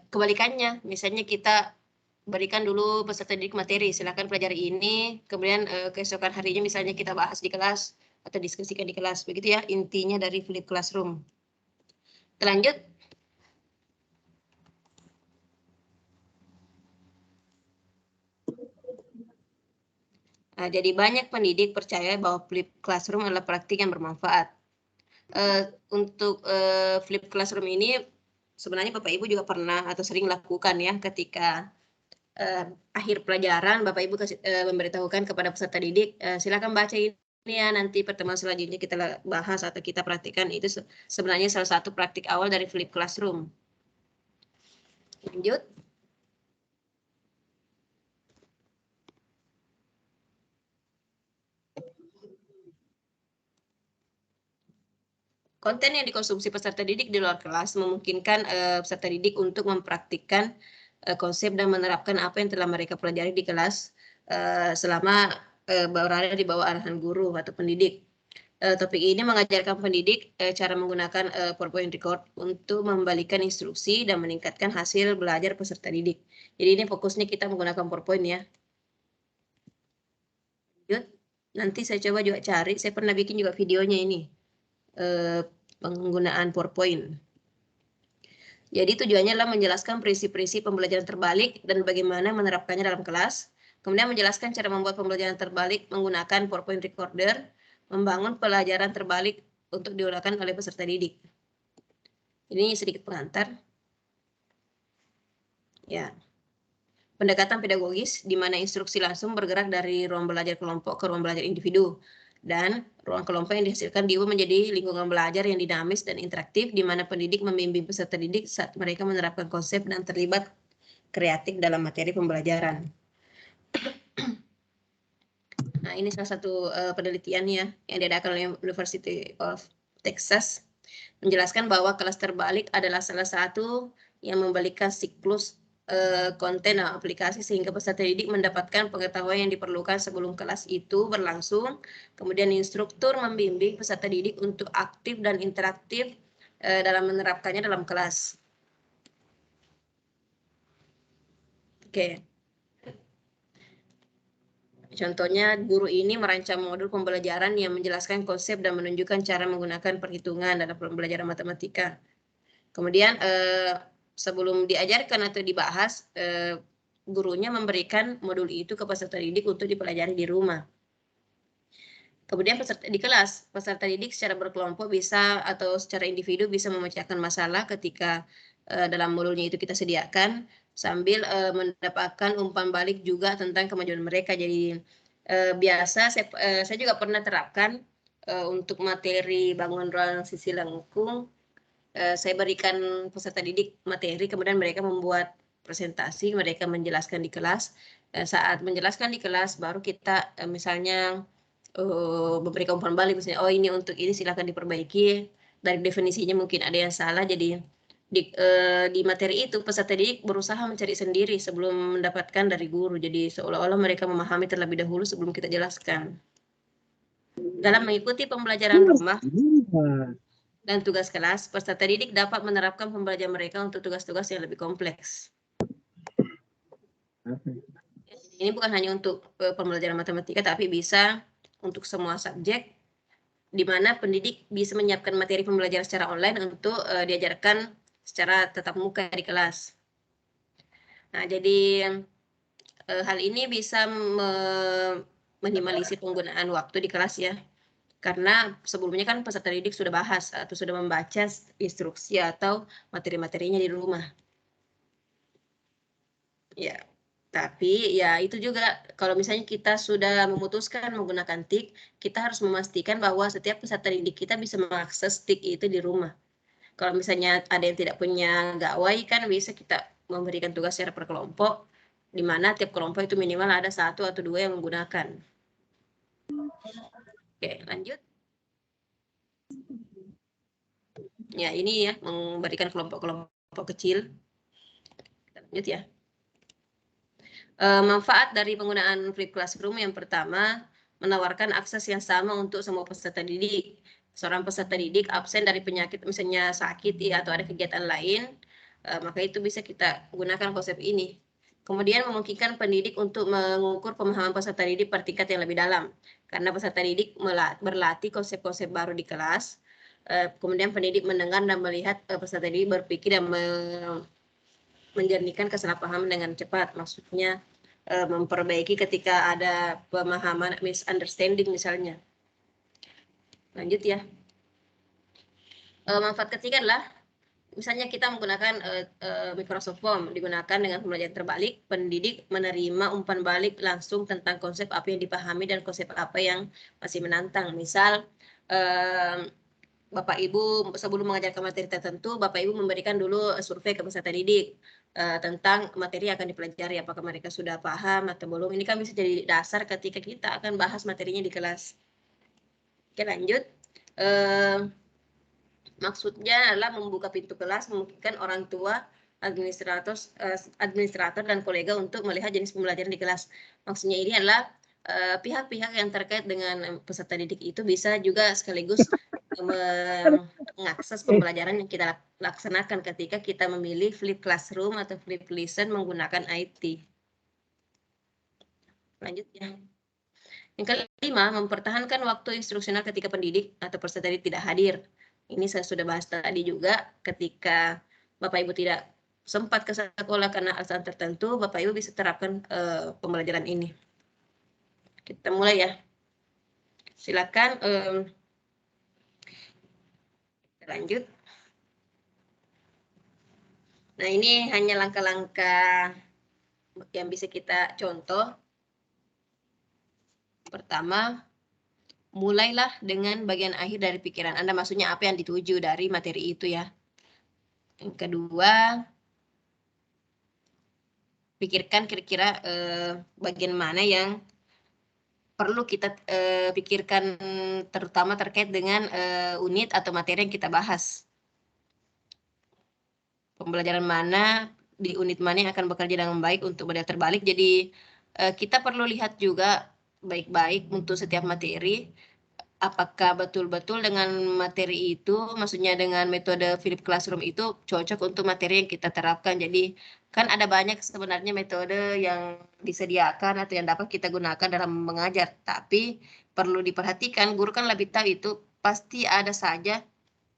kebalikannya. Misalnya kita berikan dulu peserta didik materi, silakan pelajari ini, kemudian keesokan harinya misalnya kita bahas di kelas atau diskusikan di kelas. Begitu ya intinya dari flip classroom. Lanjut. Nah, jadi banyak pendidik percaya bahwa flip classroom adalah praktik yang bermanfaat. Untuk flip classroom ini sebenarnya Bapak Ibu juga pernah atau sering lakukan ya ketika akhir pelajaran Bapak Ibu memberitahukan kepada peserta didik, silakan baca ini ya, nanti pertemuan selanjutnya kita bahas atau kita praktikkan. Itu sebenarnya salah satu praktik awal dari flip classroom. Lanjut. Konten yang dikonsumsi peserta didik di luar kelas memungkinkan peserta didik untuk mempraktikkan konsep dan menerapkan apa yang telah mereka pelajari di kelas selama berada di bawah arahan guru atau pendidik. Topik ini mengajarkan pendidik cara menggunakan PowerPoint record untuk membalikan instruksi dan meningkatkan hasil belajar peserta didik. Jadi ini fokusnya kita menggunakan PowerPoint ya. Nanti saya coba juga cari, saya pernah bikin juga videonya ini. Penggunaan PowerPoint. Jadi tujuannya adalah menjelaskan prinsip-prinsip pembelajaran terbalik dan bagaimana menerapkannya dalam kelas. Kemudian menjelaskan cara membuat pembelajaran terbalik menggunakan PowerPoint recorder, membangun pelajaran terbalik untuk digunakan oleh peserta didik. Ini sedikit pengantar. Ya. Pendekatan pedagogis di mana instruksi langsung bergerak dari ruang belajar kelompok ke ruang belajar individu. Dan ruang kelompok yang dihasilkan menjadi lingkungan belajar yang dinamis dan interaktif di mana pendidik membimbing peserta didik saat mereka menerapkan konsep dan terlibat kreatif dalam materi pembelajaran. Nah, ini salah satu penelitian ya yang diadakan oleh University of Texas menjelaskan bahwa kelas terbalik adalah salah satu yang membalikkan siklus konten aplikasi sehingga peserta didik mendapatkan pengetahuan yang diperlukan sebelum kelas itu berlangsung. Kemudian instruktur membimbing peserta didik untuk aktif dan interaktif dalam menerapkannya dalam kelas. Oke. Contohnya, guru ini merancang modul pembelajaran yang menjelaskan konsep dan menunjukkan cara menggunakan perhitungan dalam pembelajaran matematika. Kemudian sebelum diajarkan atau dibahas, gurunya memberikan modul itu ke peserta didik untuk dipelajari di rumah. Kemudian di kelas, peserta didik secara berkelompok bisa atau secara individu bisa memecahkan masalah ketika dalam modulnya itu kita sediakan, sambil mendapatkan umpan balik juga tentang kemajuan mereka. Jadi biasa saya juga pernah terapkan untuk materi bangunan ruang sisi lengkung. Saya berikan peserta didik materi, kemudian mereka membuat presentasi, mereka menjelaskan di kelas. Saat menjelaskan di kelas, baru kita misalnya memberikan umpan balik, misalnya, oh ini untuk ini silakan diperbaiki, dari definisinya mungkin ada yang salah, jadi di materi itu peserta didik berusaha mencari sendiri sebelum mendapatkan dari guru, jadi seolah-olah mereka memahami terlebih dahulu sebelum kita jelaskan. Dalam mengikuti pembelajaran rumah dan tugas kelas, peserta didik dapat menerapkan pembelajaran mereka untuk tugas-tugas yang lebih kompleks. Ini bukan hanya untuk pembelajaran matematika, tapi bisa untuk semua subjek, di mana pendidik bisa menyiapkan materi pembelajaran secara online untuk diajarkan secara tatap muka di kelas. Nah, jadi hal ini bisa meminimalisir penggunaan waktu di kelas ya. Karena sebelumnya kan peserta didik sudah bahas atau sudah membaca instruksi atau materi-materinya di rumah. Ya. Tapi ya itu juga kalau misalnya kita sudah memutuskan menggunakan TIK, kita harus memastikan bahwa setiap peserta didik kita bisa mengakses TIK itu di rumah. Kalau misalnya ada yang tidak punya gawai kan bisa kita memberikan tugas secara per kelompok, di mana tiap kelompok itu minimal ada 1 atau 2 yang menggunakan. Oke, lanjut. Ya, ini ya, memberikan kelompok-kelompok kecil. Kita lanjut ya. Manfaat dari penggunaan Flip Classroom yang pertama, menawarkan akses yang sama untuk semua peserta didik. Seorang peserta didik absen dari penyakit, misalnya sakit ya, atau ada kegiatan lain, maka itu bisa kita gunakan konsep ini. Kemudian memungkinkan pendidik untuk mengukur pemahaman peserta didik per tingkat yang lebih dalam. Karena peserta didik berlatih konsep-konsep baru di kelas, kemudian pendidik mendengar dan melihat peserta didik berpikir dan menjernihkan kesalahpahaman dengan cepat. Maksudnya memperbaiki ketika ada pemahaman misunderstanding misalnya. Lanjut ya. Manfaat ketiga adalah misalnya kita menggunakan Microsoft Form, digunakan dengan pembelajaran terbalik, pendidik menerima umpan balik langsung tentang konsep apa yang dipahami dan konsep apa yang masih menantang. Misal Bapak Ibu sebelum mengajarkan materi tertentu, Bapak Ibu memberikan dulu survei ke peserta didik tentang materi yang akan dipelajari, apakah mereka sudah paham atau belum. Ini kan bisa jadi dasar ketika kita akan bahas materinya di kelas. Oke, lanjut. Maksudnya adalah membuka pintu kelas, memungkinkan orang tua, administrator dan kolega untuk melihat jenis pembelajaran di kelas. Maksudnya ini adalah pihak-pihak yang terkait dengan peserta didik itu bisa juga sekaligus mengakses pembelajaran yang kita laksanakan ketika kita memilih Flip Classroom atau Flip Listen menggunakan IT. Lanjut ya. Yang kelima, mempertahankan waktu instruksional ketika pendidik atau peserta didik tidak hadir. Ini saya sudah bahas tadi juga, ketika Bapak Ibu tidak sempat ke sekolah karena alasan tertentu, Bapak Ibu bisa terapkan pembelajaran ini. Kita mulai ya. Silakan lanjut. Nah, ini hanya langkah-langkah yang bisa kita contoh. Pertama, mulailah dengan bagian akhir dari pikiran Anda, maksudnya apa yang dituju dari materi itu ya. Yang kedua, pikirkan kira-kira bagian mana yang perlu kita pikirkan, terutama terkait dengan unit atau materi yang kita bahas. Pembelajaran mana di unit mana yang akan bekerja dengan baik untuk belajar terbalik. Jadi kita perlu lihat juga baik-baik untuk setiap materi, apakah betul-betul dengan materi itu, maksudnya dengan metode Flip Classroom itu cocok untuk materi yang kita terapkan. Jadi kan ada banyak sebenarnya metode yang disediakan atau yang dapat kita gunakan dalam mengajar, tapi perlu diperhatikan, guru kan lebih tahu itu, pasti ada saja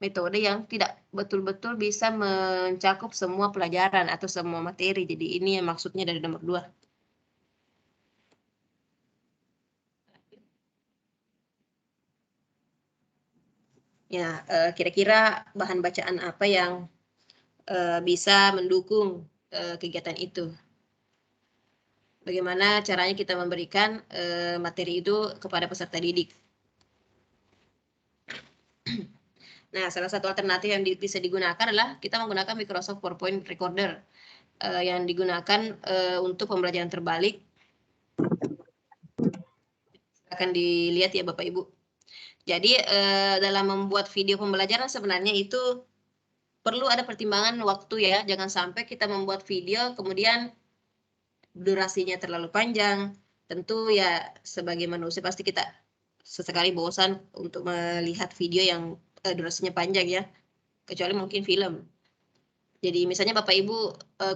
metode yang tidak betul-betul bisa mencakup semua pelajaran atau semua materi. Jadi ini yang maksudnya dari nomor 2. Ya, kira-kira bahan bacaan apa yang bisa mendukung kegiatan itu. Bagaimana caranya kita memberikan materi itu kepada peserta didik. Nah, salah satu alternatif yang bisa digunakan adalah kita menggunakan Microsoft PowerPoint Recorder yang digunakan untuk pembelajaran terbalik. Akan dilihat ya Bapak Ibu. Jadi dalam membuat video pembelajaran sebenarnya itu perlu ada pertimbangan waktu ya. Jangan sampai kita membuat video kemudian durasinya terlalu panjang. Tentu ya sebagai manusia pasti kita sesekali bosan untuk melihat video yang durasinya panjang ya. Kecuali mungkin film. Jadi misalnya Bapak Ibu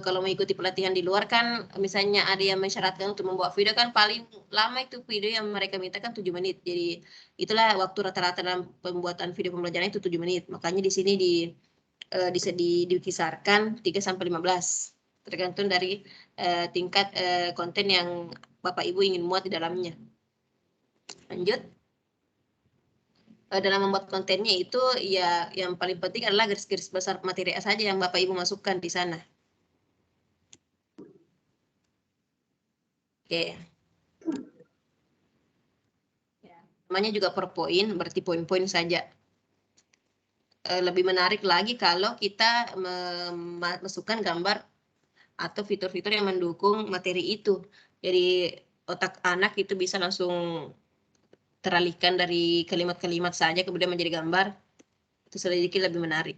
kalau mengikuti pelatihan di luar kan misalnya ada yang mensyaratkan untuk membuat video kan paling lama itu video yang mereka minta kan 7 menit. Jadi itulah waktu rata-rata dalam pembuatan video pembelajaran itu 7 menit. Makanya di sini dikisarkan 3 sampai 15 tergantung dari tingkat konten yang Bapak Ibu ingin muat di dalamnya. Lanjut. Dalam membuat kontennya itu ya yang paling penting adalah garis-garis besar materi saja yang Bapak Ibu masukkan di sana. Oke. Ya, namanya juga PowerPoint, berarti poin-poin saja. Lebih menarik lagi kalau kita memasukkan gambar atau fitur-fitur yang mendukung materi itu. Jadi otak anak itu bisa langsung teralihkan dari kalimat-kalimat saja kemudian menjadi gambar. Itu sedikit lebih menarik.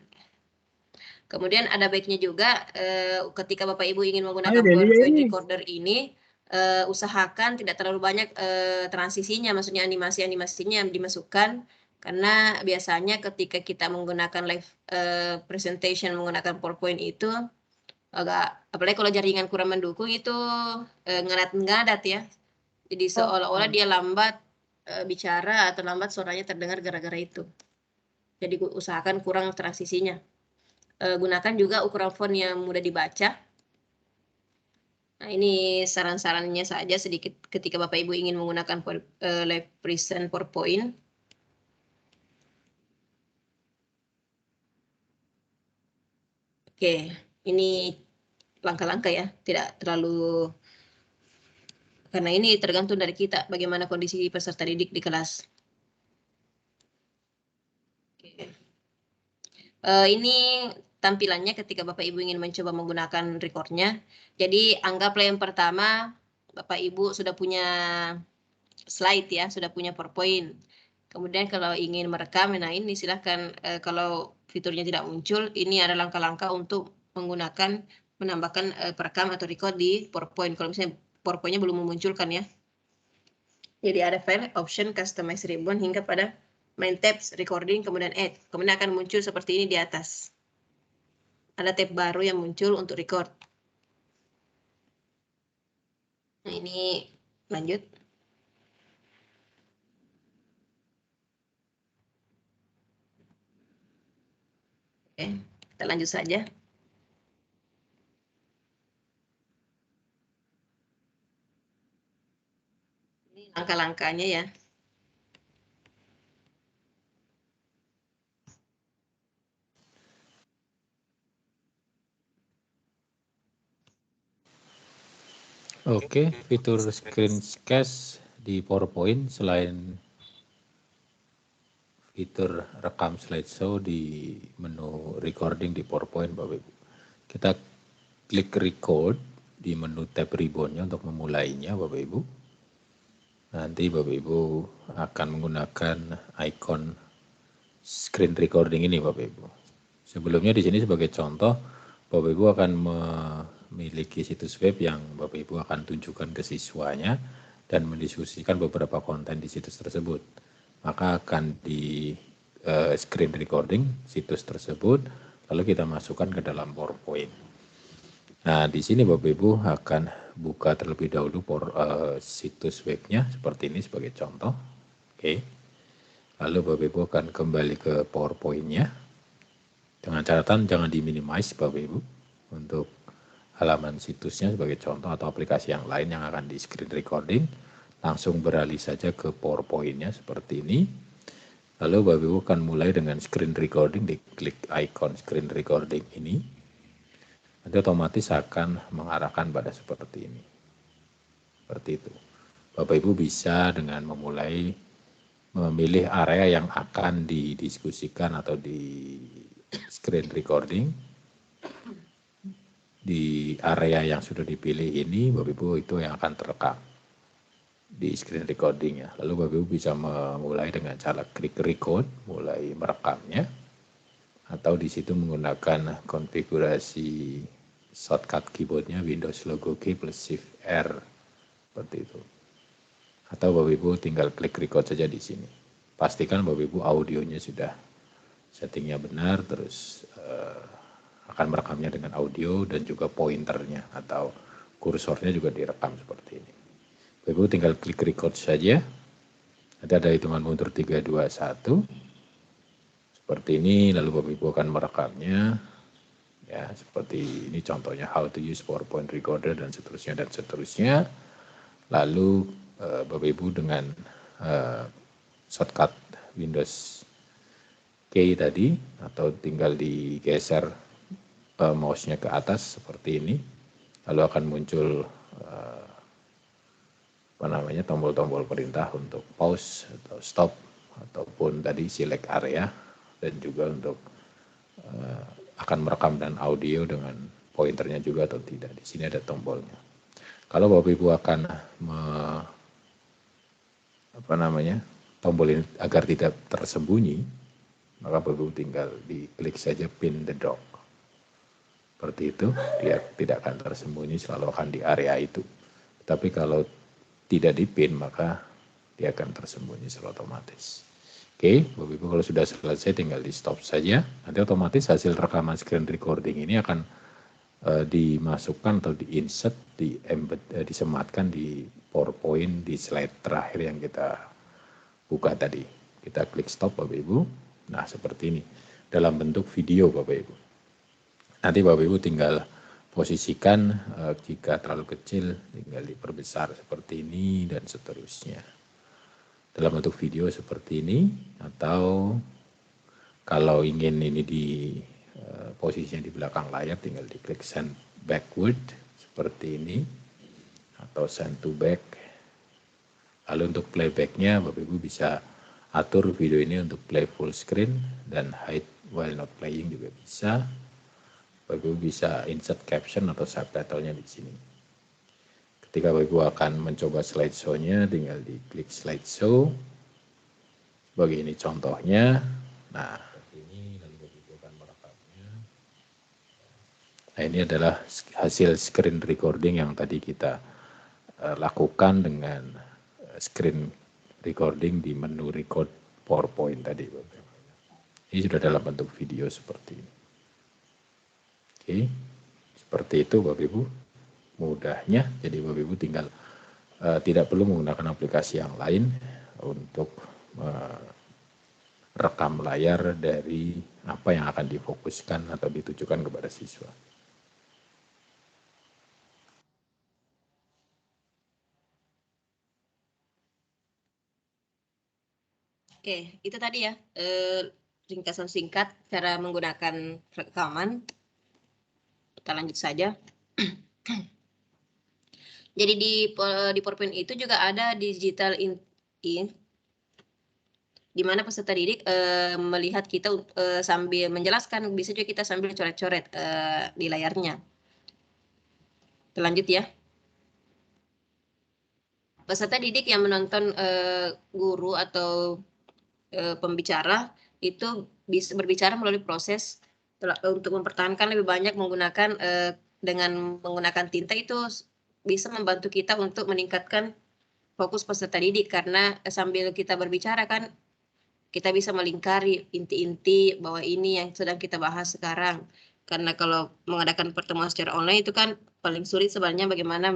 Kemudian ada baiknya juga ketika Bapak Ibu ingin menggunakan PowerPoint recorder ini, usahakan tidak terlalu banyak transisinya, maksudnya animasi-animasinya yang dimasukkan, karena biasanya ketika kita menggunakan live presentation menggunakan PowerPoint itu agak, apalagi kalau jaringan kurang mendukung itu ngadat-ngadat ya. Jadi seolah-olah dia lambat bicara atau lambat suaranya terdengar gara-gara itu. Jadi usahakan kurang transisinya. Gunakan juga ukuran font yang mudah dibaca. Nah, ini saran-sarannya saja sedikit ketika Bapak Ibu ingin menggunakan live present PowerPoint. Oke, ini langkah-langkah ya, tidak terlalu, karena ini tergantung dari kita bagaimana kondisi peserta didik di kelas. Oke. Ini tampilannya ketika Bapak Ibu ingin mencoba menggunakan recordnya. Jadi anggaplah yang pertama Bapak Ibu sudah punya slide ya, sudah punya PowerPoint. Kemudian kalau ingin merekam, nah ini silahkan kalau fiturnya tidak muncul, ini ada langkah-langkah untuk menggunakan, menambahkan perekam atau record di PowerPoint. Kalau misalnya PowerPoint-nya belum memunculkan ya. Jadi ada file, option, customize ribbon, hingga pada main tabs, recording, kemudian add. Kemudian akan muncul seperti ini di atas. Ada tab baru yang muncul untuk record. Nah ini lanjut. Oke, kita lanjut saja. Ini langkah-langkahnya ya. Oke, fitur screencast di PowerPoint selain fitur rekam slideshow di menu recording di PowerPoint, Bapak Ibu. Kita klik record di menu tab ribbonnya untuk memulainya, Bapak Ibu. Nanti Bapak Ibu akan menggunakan icon screen recording ini, Bapak Ibu. Sebelumnya di sini sebagai contoh, Bapak Ibu akan memiliki situs web yang Bapak Ibu akan tunjukkan ke siswanya dan mendiskusikan beberapa konten di situs tersebut. Maka akan di screen recording situs tersebut, lalu kita masukkan ke dalam PowerPoint. Nah, di sini Bapak Ibu akan buka terlebih dahulu situs webnya seperti ini sebagai contoh. Oke. Lalu Bapak Ibu akan kembali ke PowerPoint-nya. Dengan catatan jangan di-minimize Bapak Ibu untuk halaman situsnya sebagai contoh atau aplikasi yang lain yang akan di screen recording. Langsung beralih saja ke PowerPoint-nya seperti ini. Lalu Bapak Ibu akan mulai dengan screen recording, diklik icon screen recording ini. Nanti otomatis akan mengarahkan pada seperti ini. Seperti itu. Bapak Ibu bisa dengan memilih area yang akan didiskusikan atau di screen recording. Di area yang sudah dipilih ini, Bapak Ibu itu yang akan terekam di screen recordingnya. Lalu Bapak Ibu bisa memulai dengan cara klik record, mulai merekamnya, atau di situ menggunakan konfigurasi shortcut keyboardnya Windows logo key plus Shift R seperti itu. Atau Bapak Ibu tinggal klik record saja di sini. Pastikan Bapak Ibu audionya sudah settingnya benar, terus akan merekamnya dengan audio dan juga pointernya atau kursornya juga direkam seperti ini. Bapak Ibu tinggal klik record saja. Nanti ada hitungan mundur 3, 2, 1. Seperti ini, lalu Bapak Ibu akan merekamnya. Ya, seperti ini contohnya how to use PowerPoint recorder dan seterusnya. Lalu Bapak Ibu dengan shortcut Windows key tadi atau tinggal digeser mouse-nya ke atas seperti ini, lalu akan muncul tombol-tombol perintah untuk pause atau stop ataupun tadi select area, dan juga untuk akan merekam dan audio dengan pointernya juga atau tidak. Di sini ada tombolnya. Kalau Bapak Ibu akan tombol ini agar tidak tersembunyi, maka Bapak Ibu tinggal diklik saja pin the dock. Seperti itu, dia tidak akan tersembunyi, selalu akan di area itu. Tapi kalau tidak dipin, maka dia akan tersembunyi secara otomatis. Oke, Bapak Ibu kalau sudah selesai tinggal di stop saja. Nanti otomatis hasil rekaman screen recording ini akan dimasukkan atau di-insert, disematkan di PowerPoint di slide terakhir yang kita buka tadi. Kita klik stop Bapak Ibu. Nah, seperti ini. Dalam bentuk video Bapak Ibu. Nanti Bapak Ibu tinggal posisikan, jika terlalu kecil tinggal diperbesar seperti ini dan seterusnya. Dalam bentuk video seperti ini, atau kalau ingin ini di posisinya di belakang layar tinggal diklik send backward seperti ini, atau send to back. Lalu untuk playbacknya Bapak Ibu bisa atur video ini untuk play full screen dan hide while not playing juga bisa. Bapak Ibu bisa insert caption atau subtitlenya di sini. Ketika Bapak Ibu akan mencoba slideshow-nya, tinggal diklik slideshow. Sebagai ini contohnya. Nah, ini lalu Bapak Ibu akan merekamnya. Nah, ini adalah hasil screen recording yang tadi kita lakukan dengan screen recording di menu record PowerPoint tadi. Ini sudah dalam bentuk video seperti ini. Oke, seperti itu Bapak Ibu mudahnya. Jadi Bapak Ibu tinggal tidak perlu menggunakan aplikasi yang lain untuk rekam layar dari apa yang akan difokuskan atau ditujukan kepada siswa. Oke, itu tadi ya ringkasan singkat cara menggunakan rekaman. Kita lanjut saja. Jadi di PowerPoint itu juga ada digital in di mana peserta didik melihat kita sambil menjelaskan, bisa juga kita sambil coret-coret di layarnya. Kita lanjut ya. Peserta didik yang menonton guru atau pembicara itu bisa berbicara melalui proses untuk mempertahankan lebih banyak menggunakan dengan menggunakan tinta, itu bisa membantu kita untuk meningkatkan fokus peserta didik, karena sambil kita berbicara kan kita bisa melingkari inti-inti bahwa ini yang sedang kita bahas sekarang. Karena kalau mengadakan pertemuan secara online itu kan paling sulit sebenarnya bagaimana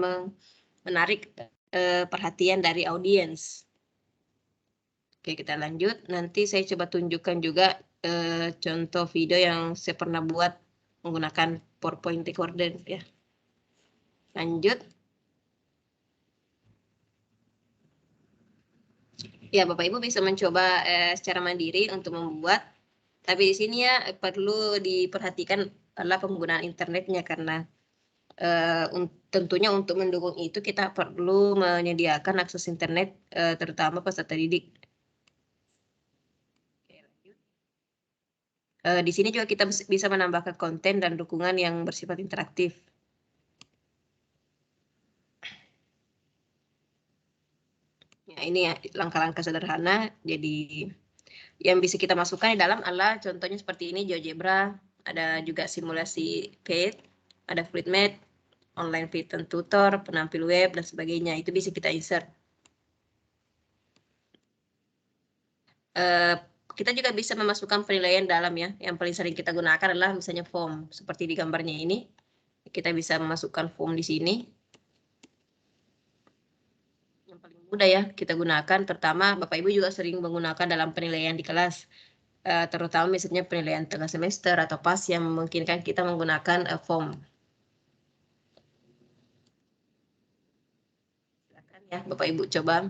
menarik perhatian dari audiens. Oke, kita lanjut. Nanti saya coba tunjukkan juga contoh video yang saya pernah buat menggunakan PowerPoint recorder ya. Lanjut. Ya, Bapak Ibu bisa mencoba secara mandiri untuk membuat. Tapi di sini ya perlu diperhatikan adalah penggunaan internetnya, karena tentunya untuk mendukung itu kita perlu menyediakan akses internet terutama peserta didik. Di sini juga kita bisa menambahkan konten dan dukungan yang bersifat interaktif. Ya, ini ya langkah-langkah sederhana. Jadi yang bisa kita masukkan di dalam adalah contohnya seperti ini, GeoGebra, ada juga simulasi PATH, ada FluidMath, online Python tutor, penampil web, dan sebagainya. Itu bisa kita insert. Kita juga bisa memasukkan penilaian dalam ya. Yang paling sering kita gunakan adalah misalnya form. Seperti di gambarnya ini. Kita bisa memasukkan form di sini. Yang paling mudah ya kita gunakan, terutama Bapak Ibu juga sering menggunakan dalam penilaian di kelas. Terutama misalnya penilaian tengah semester atau pas yang memungkinkan kita menggunakan form. Silakan ya Bapak Ibu coba.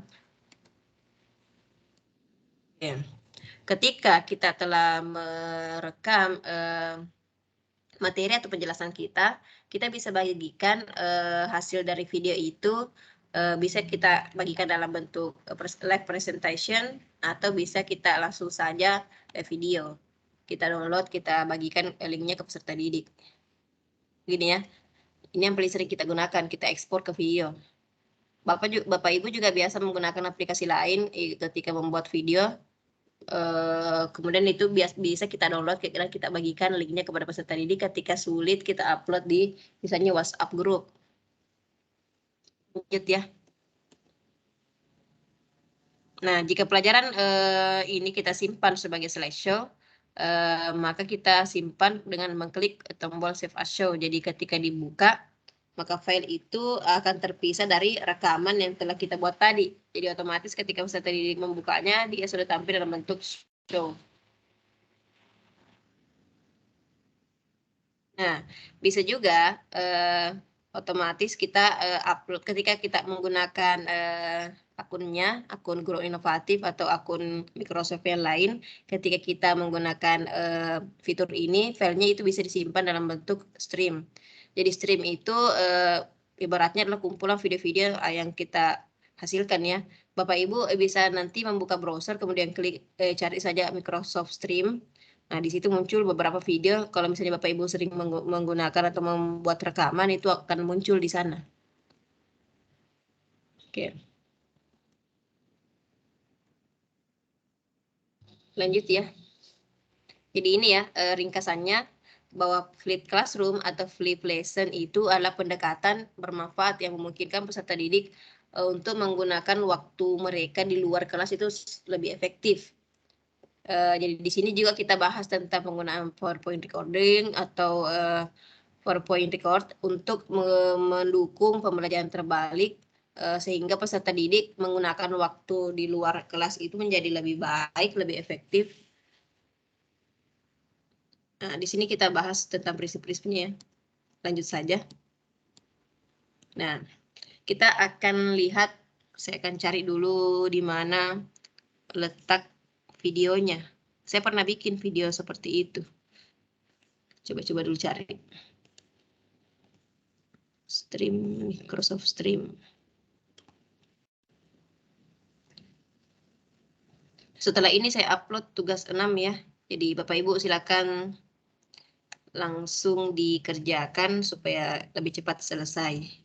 Ya. Ketika kita telah merekam materi atau penjelasan kita bisa bagikan hasil dari video itu bisa kita bagikan dalam bentuk live presentation atau bisa kita langsung saja video. Kita download, kita bagikan linknya ke peserta didik. Gini ya, ini yang paling sering kita gunakan, kita ekspor ke video. Bapak Ibu juga biasa menggunakan aplikasi lain ketika membuat video. Kemudian itu bisa kita download, kita bagikan linknya kepada peserta didik ketika sulit kita upload di misalnya WhatsApp group. Lanjut ya. Nah, jika pelajaran ini kita simpan sebagai slideshow, maka kita simpan dengan mengklik tombol Save as Show. Jadi ketika dibuka, maka file itu akan terpisah dari rekaman yang telah kita buat tadi. Jadi otomatis ketika peserta didik membukanya, dia sudah tampil dalam bentuk show. Nah, bisa juga otomatis kita upload ketika kita menggunakan akun Grow Inovatif atau akun Microsoft yang lain, ketika kita menggunakan fitur ini, filenya itu bisa disimpan dalam bentuk stream. Jadi stream itu ibaratnya adalah kumpulan video-video yang kita hasilkan ya. Bapak Ibu bisa nanti membuka browser, kemudian klik cari saja Microsoft Stream. Nah, di situ muncul beberapa video. Kalau misalnya Bapak Ibu sering menggunakan atau membuat rekaman, itu akan muncul di sana. Oke. Lanjut ya. Jadi ini ya ringkasannya, bahwa flipped classroom atau flipped lesson itu adalah pendekatan bermanfaat yang memungkinkan peserta didik untuk menggunakan waktu mereka di luar kelas itu lebih efektif. Jadi di sini juga kita bahas tentang penggunaan PowerPoint recording atau PowerPoint record untuk mendukung pembelajaran terbalik sehingga peserta didik menggunakan waktu di luar kelas itu menjadi lebih baik, lebih efektif. Nah, di sini kita bahas tentang prinsip-prinsipnya ya. Lanjut saja. Nah, kita akan lihat, saya akan cari dulu di mana letak videonya. Saya pernah bikin video seperti itu. Coba-coba dulu cari. Stream, Microsoft Stream. Setelah ini saya upload tugas 6 ya. Jadi Bapak Ibu silakan langsung dikerjakan supaya lebih cepat selesai.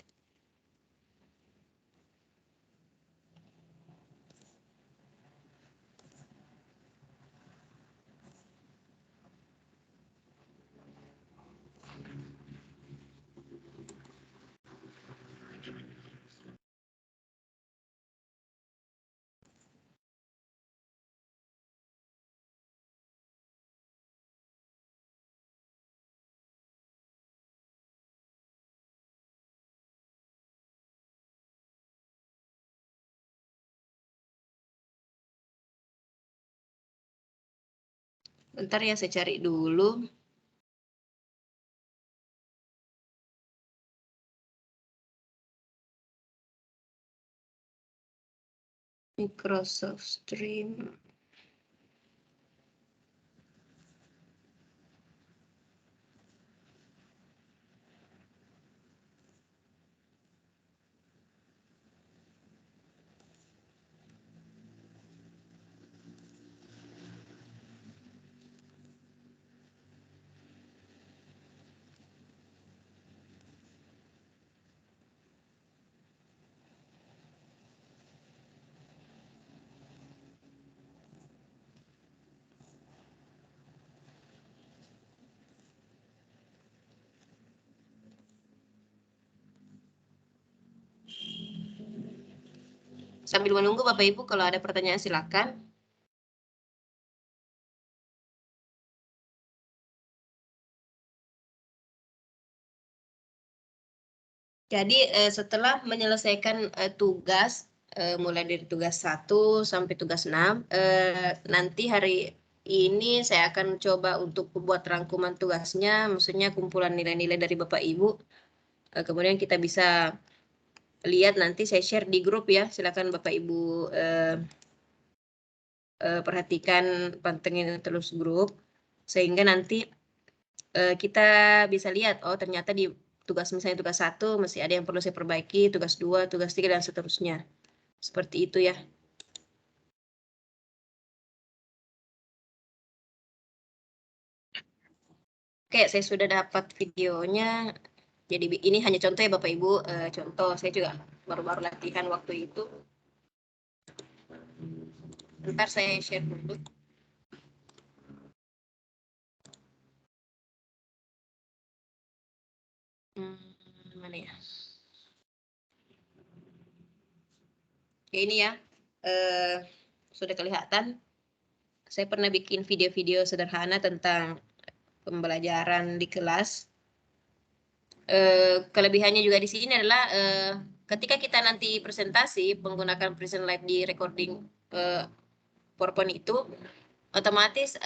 Bentar ya, saya cari dulu. Microsoft Stream. Sambil menunggu Bapak Ibu, kalau ada pertanyaan silakan. Jadi setelah menyelesaikan tugas, mulai dari tugas 1 sampai tugas 6, nanti hari ini saya akan coba untuk membuat rangkuman tugasnya, maksudnya kumpulan nilai-nilai dari Bapak Ibu. Kemudian kita bisa lihat, nanti saya share di grup ya, silakan Bapak Ibu perhatikan, pantengin terus grup, sehingga nanti kita bisa lihat, oh ternyata di tugas misalnya tugas 1 masih ada yang perlu saya perbaiki, tugas 2, tugas 3 dan seterusnya. Seperti itu ya. Oke, saya sudah dapat videonya. Jadi ini hanya contoh ya Bapak Ibu, contoh saya juga baru-baru latihan waktu itu. Ntar saya share dulu. Mana ya? Oke, ini ya, sudah kelihatan. Saya pernah bikin video-video sederhana tentang pembelajaran di kelas. Kelebihannya juga di sini adalah ketika kita nanti presentasi menggunakan Present Live di recording PowerPoint itu, otomatis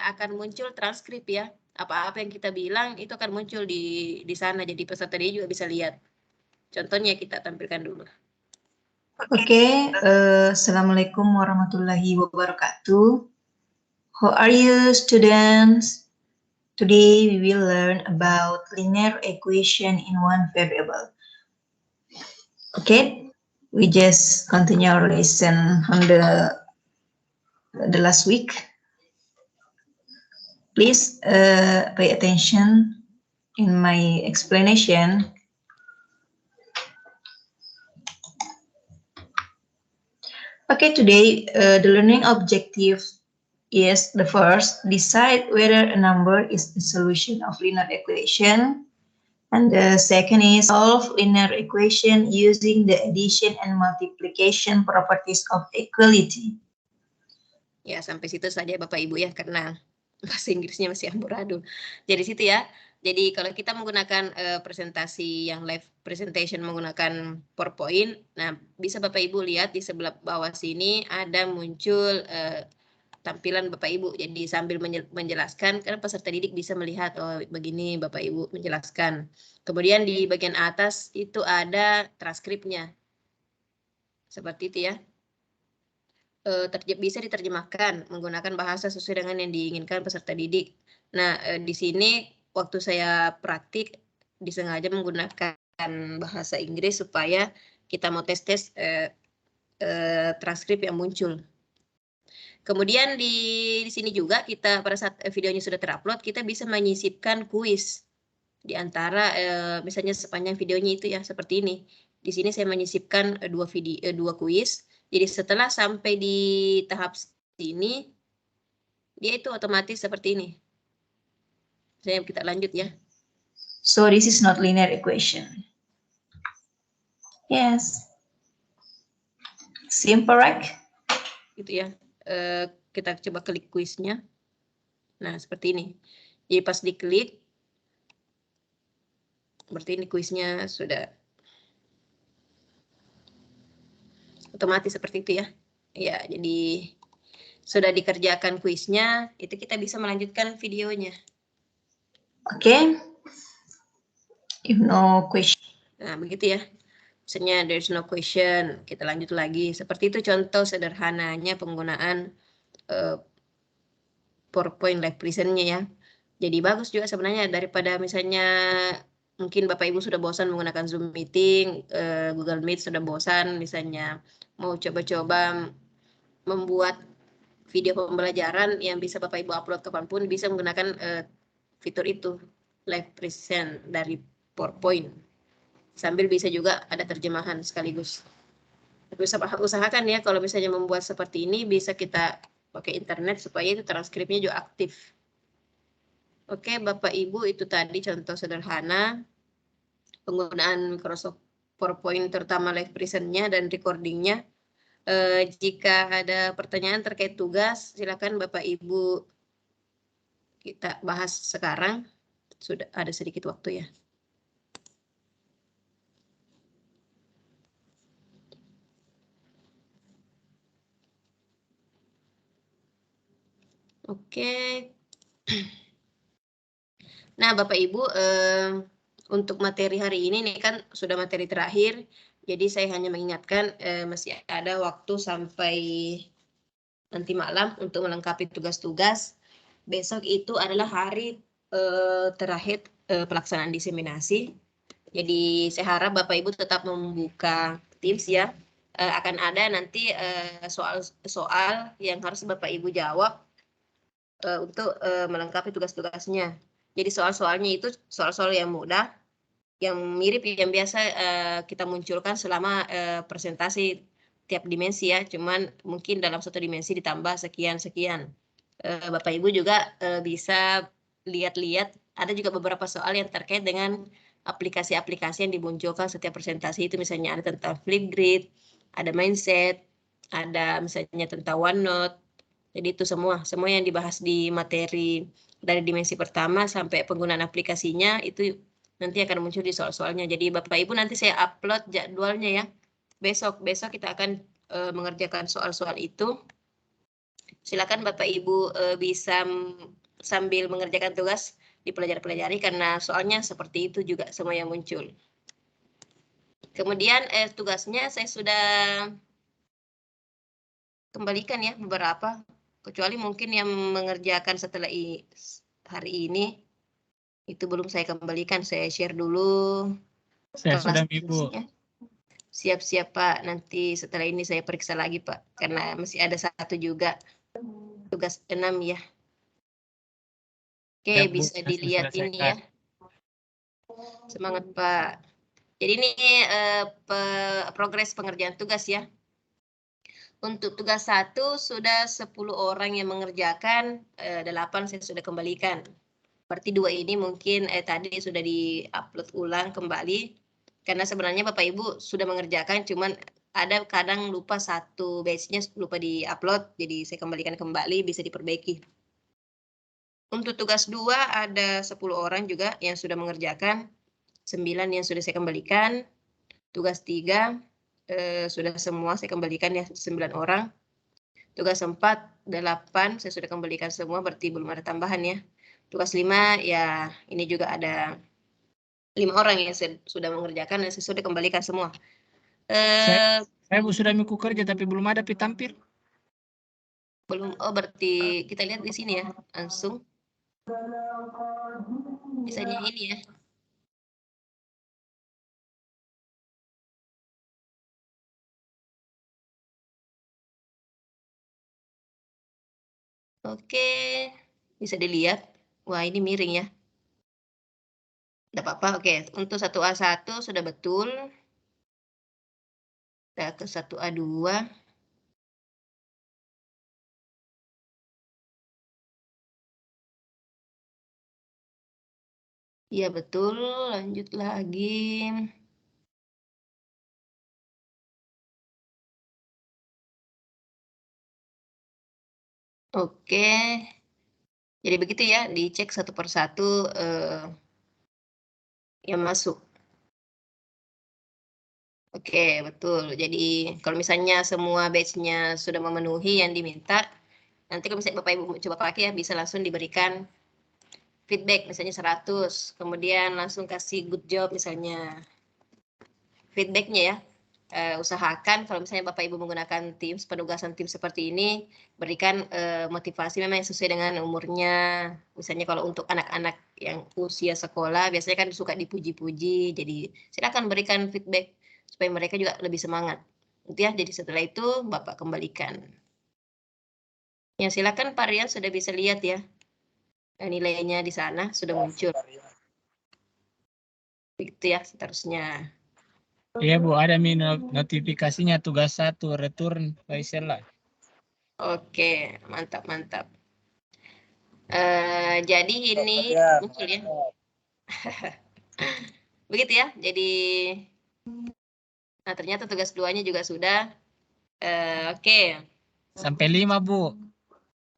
akan muncul transkrip ya. Apa-apa yang kita bilang itu akan muncul di sana. Jadi peserta dia juga bisa lihat. Contohnya kita tampilkan dulu. Oke, Assalamualaikum warahmatullahi wabarakatuh. How are you, students? Today we will learn about linear equation in one variable. Okay, we just continue our lesson on the last week. Please pay attention in my explanation. Okay, today the learning objective is the first, decide whether a number is the solution of linear equation. And the second is solve linear equation using the addition and multiplication properties of equality. Ya, sampai situ saja Bapak Ibu ya, karena bahasa Inggrisnya masih amburadul. Jadi situ ya. Jadi kalau kita menggunakan presentasi yang live presentation menggunakan PowerPoint, nah bisa Bapak Ibu lihat di sebelah bawah sini ada muncul tampilan Bapak Ibu. Jadi sambil menjelaskan, karena peserta didik bisa melihat, oh begini Bapak Ibu menjelaskan. Kemudian di bagian atas itu ada transkripnya. Seperti itu ya. Bisa diterjemahkan menggunakan bahasa sesuai dengan yang diinginkan peserta didik. Nah, di sini waktu saya praktik disengaja menggunakan bahasa Inggris supaya kita mau tes-tes transkrip yang muncul. Kemudian di sini juga kita pada saat videonya sudah terupload, kita bisa menyisipkan kuis di antara misalnya sepanjang videonya itu ya seperti ini. Di sini saya menyisipkan dua kuis. Jadi setelah sampai di tahap sini, dia itu otomatis seperti ini. Kita lanjut ya. So this is not linear equation. Yes. Simple, right? Gitu ya. Kita coba klik kuisnya. Nah, seperti ini. Jadi pas diklik, seperti ini kuisnya sudah otomatis seperti itu ya. Ya, jadi sudah dikerjakan kuisnya, itu kita bisa melanjutkan videonya. Oke. If no question. Nah, begitu ya. Misalnya there's no question, kita lanjut lagi. Seperti itu contoh sederhananya penggunaan PowerPoint live present-nya ya. Jadi bagus juga sebenarnya daripada misalnya mungkin Bapak Ibu sudah bosan menggunakan Zoom meeting, Google Meet sudah bosan, misalnya mau coba-coba membuat video pembelajaran yang bisa Bapak Ibu upload kapanpun, bisa menggunakan fitur itu, live present dari PowerPoint. Sambil bisa juga ada terjemahan sekaligus. Tapi usahakan ya kalau misalnya membuat seperti ini bisa kita pakai internet supaya itu transkripnya juga aktif. Oke, Bapak Ibu, itu tadi contoh sederhana penggunaan Microsoft PowerPoint terutama live present-nya dan recording-nya. Jika ada pertanyaan terkait tugas, silakan Bapak Ibu kita bahas sekarang. Sudah ada sedikit waktu ya. Oke. Nah, Bapak Ibu, untuk materi hari ini nih kan sudah materi terakhir. Jadi saya hanya mengingatkan masih ada waktu sampai nanti malam untuk melengkapi tugas-tugas. Besok itu adalah hari terakhir pelaksanaan diseminasi. Jadi saya harap Bapak Ibu tetap membuka Teams ya. Akan ada nanti soal-soal yang harus Bapak Ibu jawab untuk melengkapi tugas-tugasnya. Jadi soal-soalnya itu soal-soal yang mudah, yang mirip yang biasa kita munculkan selama presentasi tiap dimensi ya. Cuman mungkin dalam satu dimensi ditambah sekian-sekian. Bapak Ibu juga bisa lihat-lihat, ada juga beberapa soal yang terkait dengan aplikasi-aplikasi yang dimunculkan setiap presentasi itu, misalnya ada tentang Flipgrid, ada mindset, ada misalnya tentang OneNote. Jadi itu semua yang dibahas di materi dari dimensi pertama sampai penggunaan aplikasinya itu nanti akan muncul di soal-soalnya. Jadi Bapak Ibu nanti saya upload jadwalnya ya. Besok kita akan mengerjakan soal-soal itu. Silakan Bapak Ibu bisa sambil mengerjakan tugas dipelajari karena soalnya seperti itu juga semua yang muncul. Kemudian tugasnya saya sudah kembalikan ya beberapa, kecuali mungkin yang mengerjakan setelah hari ini itu belum saya kembalikan. Saya share dulu. Saya sudah Ibu. Siap-siap Pak, nanti setelah ini saya periksa lagi Pak, karena masih ada satu juga tugas 6 ya. Oke, Ya, Bu, bisa dilihat ini ya. Semangat Pak. Jadi ini progres pengerjaan tugas ya. Untuk tugas 1 sudah 10 orang yang mengerjakan, 8 saya sudah kembalikan. Berarti 2 ini mungkin tadi sudah di-upload ulang kembali. Karena sebenarnya Bapak Ibu sudah mengerjakan, cuman ada kadang lupa satu batch-nya lupa di-upload, jadi saya kembalikan kembali, bisa diperbaiki. Untuk tugas 2 ada 10 orang juga yang sudah mengerjakan, 9 yang sudah saya kembalikan. Tugas 3 sudah semua saya kembalikan ya, 9 orang. Tugas 4, 8 saya sudah kembalikan semua, berarti belum ada tambahan ya. Tugas 5 ya ini juga ada 5 orang yang sudah mengerjakan dan saya sudah kembalikan semua. Saya sudah minggu kerja tapi belum ada tampil. Belum, oh berarti kita lihat di sini ya, langsung. Misalnya ini ya. Oke, bisa dilihat. Wah ini miring ya. Tidak apa-apa, oke. Untuk 1A1 sudah betul. Kita ke 1A2. Iya betul, lanjut lagi. Oke, jadi begitu ya, dicek satu persatu yang masuk. Oke, betul. Jadi kalau misalnya semua batch-nya sudah memenuhi yang diminta, nanti kalau misalnya Bapak Ibu coba pakai ya, bisa langsung diberikan feedback, misalnya 100, kemudian langsung kasih good job misalnya. Feedbacknya ya. Usahakan kalau misalnya Bapak Ibu menggunakan Teams, penugasan Teams seperti ini, berikan motivasi memang yang sesuai dengan umurnya. Misalnya kalau untuk anak-anak yang usia sekolah, biasanya kan suka dipuji-puji, jadi silakan berikan feedback supaya mereka juga lebih semangat. Gitu ya, jadi setelah itu Bapak kembalikan. Ya silakan Pak Rian sudah bisa lihat ya, nilainya di sana sudah muncul. Begitu ya seterusnya. Iya Bu, ada notifikasinya tugas 1 return Faisal. Oke, mantap. Jadi ini muncul ya. Begitu ya. Jadi nah ternyata tugas 2-nya juga sudah. Oke. Sampai 5 Bu.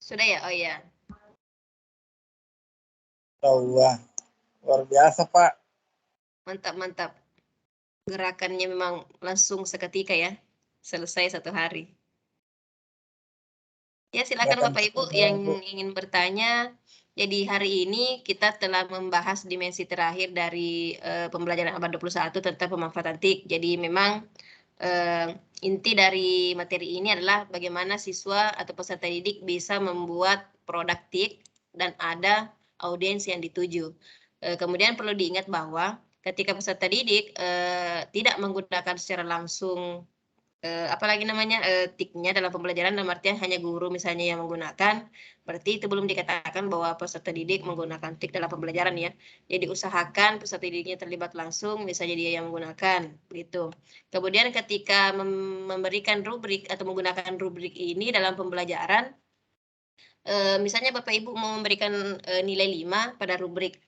Sudah ya? Oh iya. Wah, luar biasa Pak. Mantap. Gerakannya memang langsung seketika ya. Selesai 1 hari. Ya silakan Bapak Ibu yang ingin bertanya. Jadi hari ini kita telah membahas dimensi terakhir dari pembelajaran abad 21 tentang pemanfaatan TIK. Jadi memang inti dari materi ini adalah bagaimana siswa atau peserta didik bisa membuat produk TIK dan ada audiens yang dituju. Kemudian perlu diingat bahwa ketika peserta didik tidak menggunakan secara langsung tiknya dalam pembelajaran, dalam artian hanya guru misalnya yang menggunakan, berarti itu belum dikatakan bahwa peserta didik menggunakan tik dalam pembelajaran ya. Jadi usahakan peserta didiknya terlibat langsung, misalnya dia yang menggunakan, gitu. Kemudian ketika memberikan rubrik atau menggunakan rubrik ini dalam pembelajaran, misalnya Bapak Ibu mau memberikan nilai 5 pada rubrik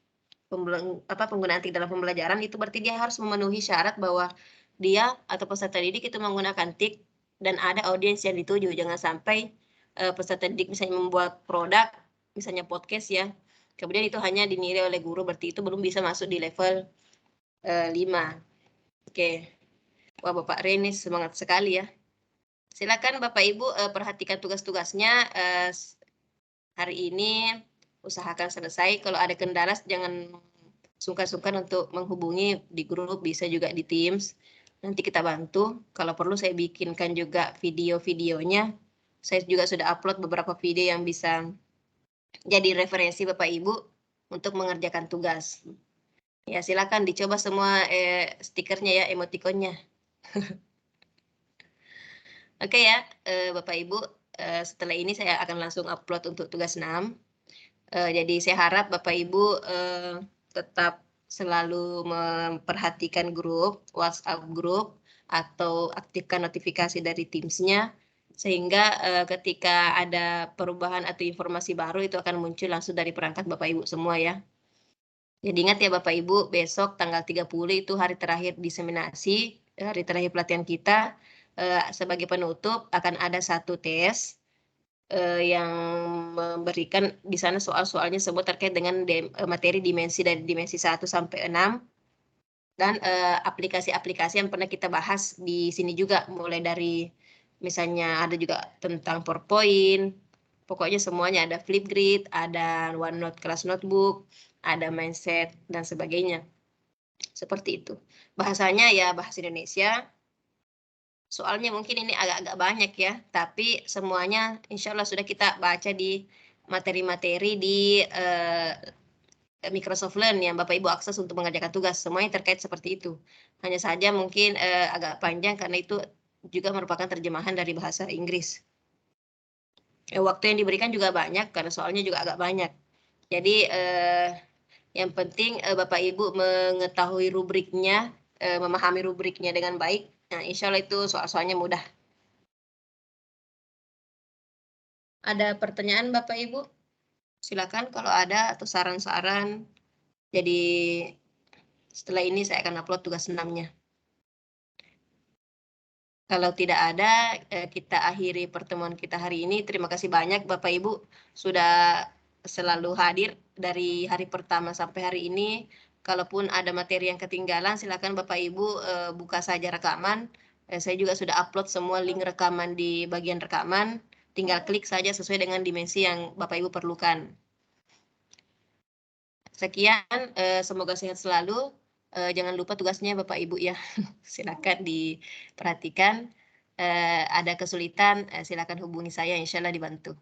penggunaan tik dalam pembelajaran, itu berarti dia harus memenuhi syarat bahwa dia atau peserta didik itu menggunakan tik dan ada audiens yang dituju. Jangan sampai peserta didik misalnya membuat produk, misalnya podcast ya, kemudian itu hanya dinilai oleh guru, berarti itu belum bisa masuk di level 5. Oke. Wah, Bapak Reni semangat sekali ya. Silakan Bapak Ibu perhatikan tugas-tugasnya hari ini, usahakan selesai. Kalau ada kendala jangan sungkan-sungkan untuk menghubungi di grup, bisa juga di Teams. Nanti kita bantu. Kalau perlu saya bikinkan juga video-videonya. Saya juga sudah upload beberapa video yang bisa jadi referensi Bapak Ibu untuk mengerjakan tugas. Ya, silakan dicoba semua stikernya ya, emotikonnya. Oke ya, Bapak Ibu, setelah ini saya akan langsung upload untuk tugas 6. Jadi saya harap Bapak Ibu tetap selalu memperhatikan grup, WhatsApp grup, atau aktifkan notifikasi dari Teams-nya, sehingga ketika ada perubahan atau informasi baru itu akan muncul langsung dari perangkat Bapak Ibu semua ya. Jadi ingat ya Bapak Ibu, besok tanggal 30 itu hari terakhir diseminasi, hari terakhir pelatihan kita. Sebagai penutup akan ada satu tes yang memberikan di sana soal-soalnya semua terkait dengan materi dimensi dari dimensi 1 sampai 6 dan aplikasi-aplikasi yang pernah kita bahas di sini juga, mulai dari misalnya ada juga tentang PowerPoint, pokoknya semuanya ada Flipgrid, ada OneNote Class Notebook, ada mindset dan sebagainya. Seperti itu. Bahasanya ya bahasa Indonesia. Soalnya mungkin ini agak-agak banyak ya, tapi semuanya insya Allah sudah kita baca di materi-materi di Microsoft Learn yang Bapak Ibu akses untuk mengerjakan tugas. Semuanya terkait seperti itu. Hanya saja mungkin agak panjang karena itu juga merupakan terjemahan dari bahasa Inggris. Waktu yang diberikan juga banyak karena soalnya juga agak banyak. Jadi yang penting Bapak Ibu mengetahui rubriknya, memahami rubriknya dengan baik. Nah, insya Allah itu soal-soalnya mudah. Ada pertanyaan Bapak Ibu? Silakan kalau ada atau saran-saran. Jadi setelah ini saya akan upload tugas 6-nya. Kalau tidak ada, kita akhiri pertemuan kita hari ini. Terima kasih banyak Bapak Ibu sudah selalu hadir dari hari pertama sampai hari ini. Kalaupun ada materi yang ketinggalan, silakan Bapak Ibu buka saja rekaman. Saya juga sudah upload semua link rekaman di bagian rekaman. Tinggal klik saja sesuai dengan dimensi yang Bapak Ibu perlukan. Sekian, semoga sehat selalu. Jangan lupa tugasnya Bapak Ibu ya. Silakan diperhatikan. Ada kesulitan, silakan hubungi saya, insya Allah dibantu.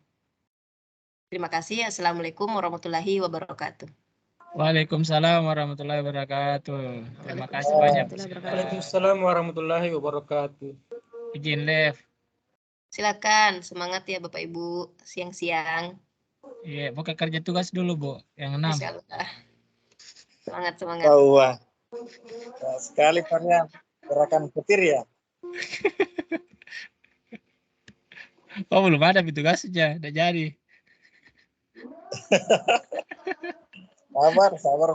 Terima kasih. Assalamualaikum warahmatullahi wabarakatuh. Waalaikumsalam warahmatullahi wabarakatuh. Terima kasih banyak. Waalaikumsalam warahmatullahi wabarakatuh. Izin live. Silakan, semangat ya Bapak Ibu, siang-siang. Iya, buka kerja tugas dulu, Bu. Yang 6. Insya Allah. Semangat. Wah, sekali Farnya gerakan petir ya. Oh, belum ada tugasnya, udah jadi. Sabar.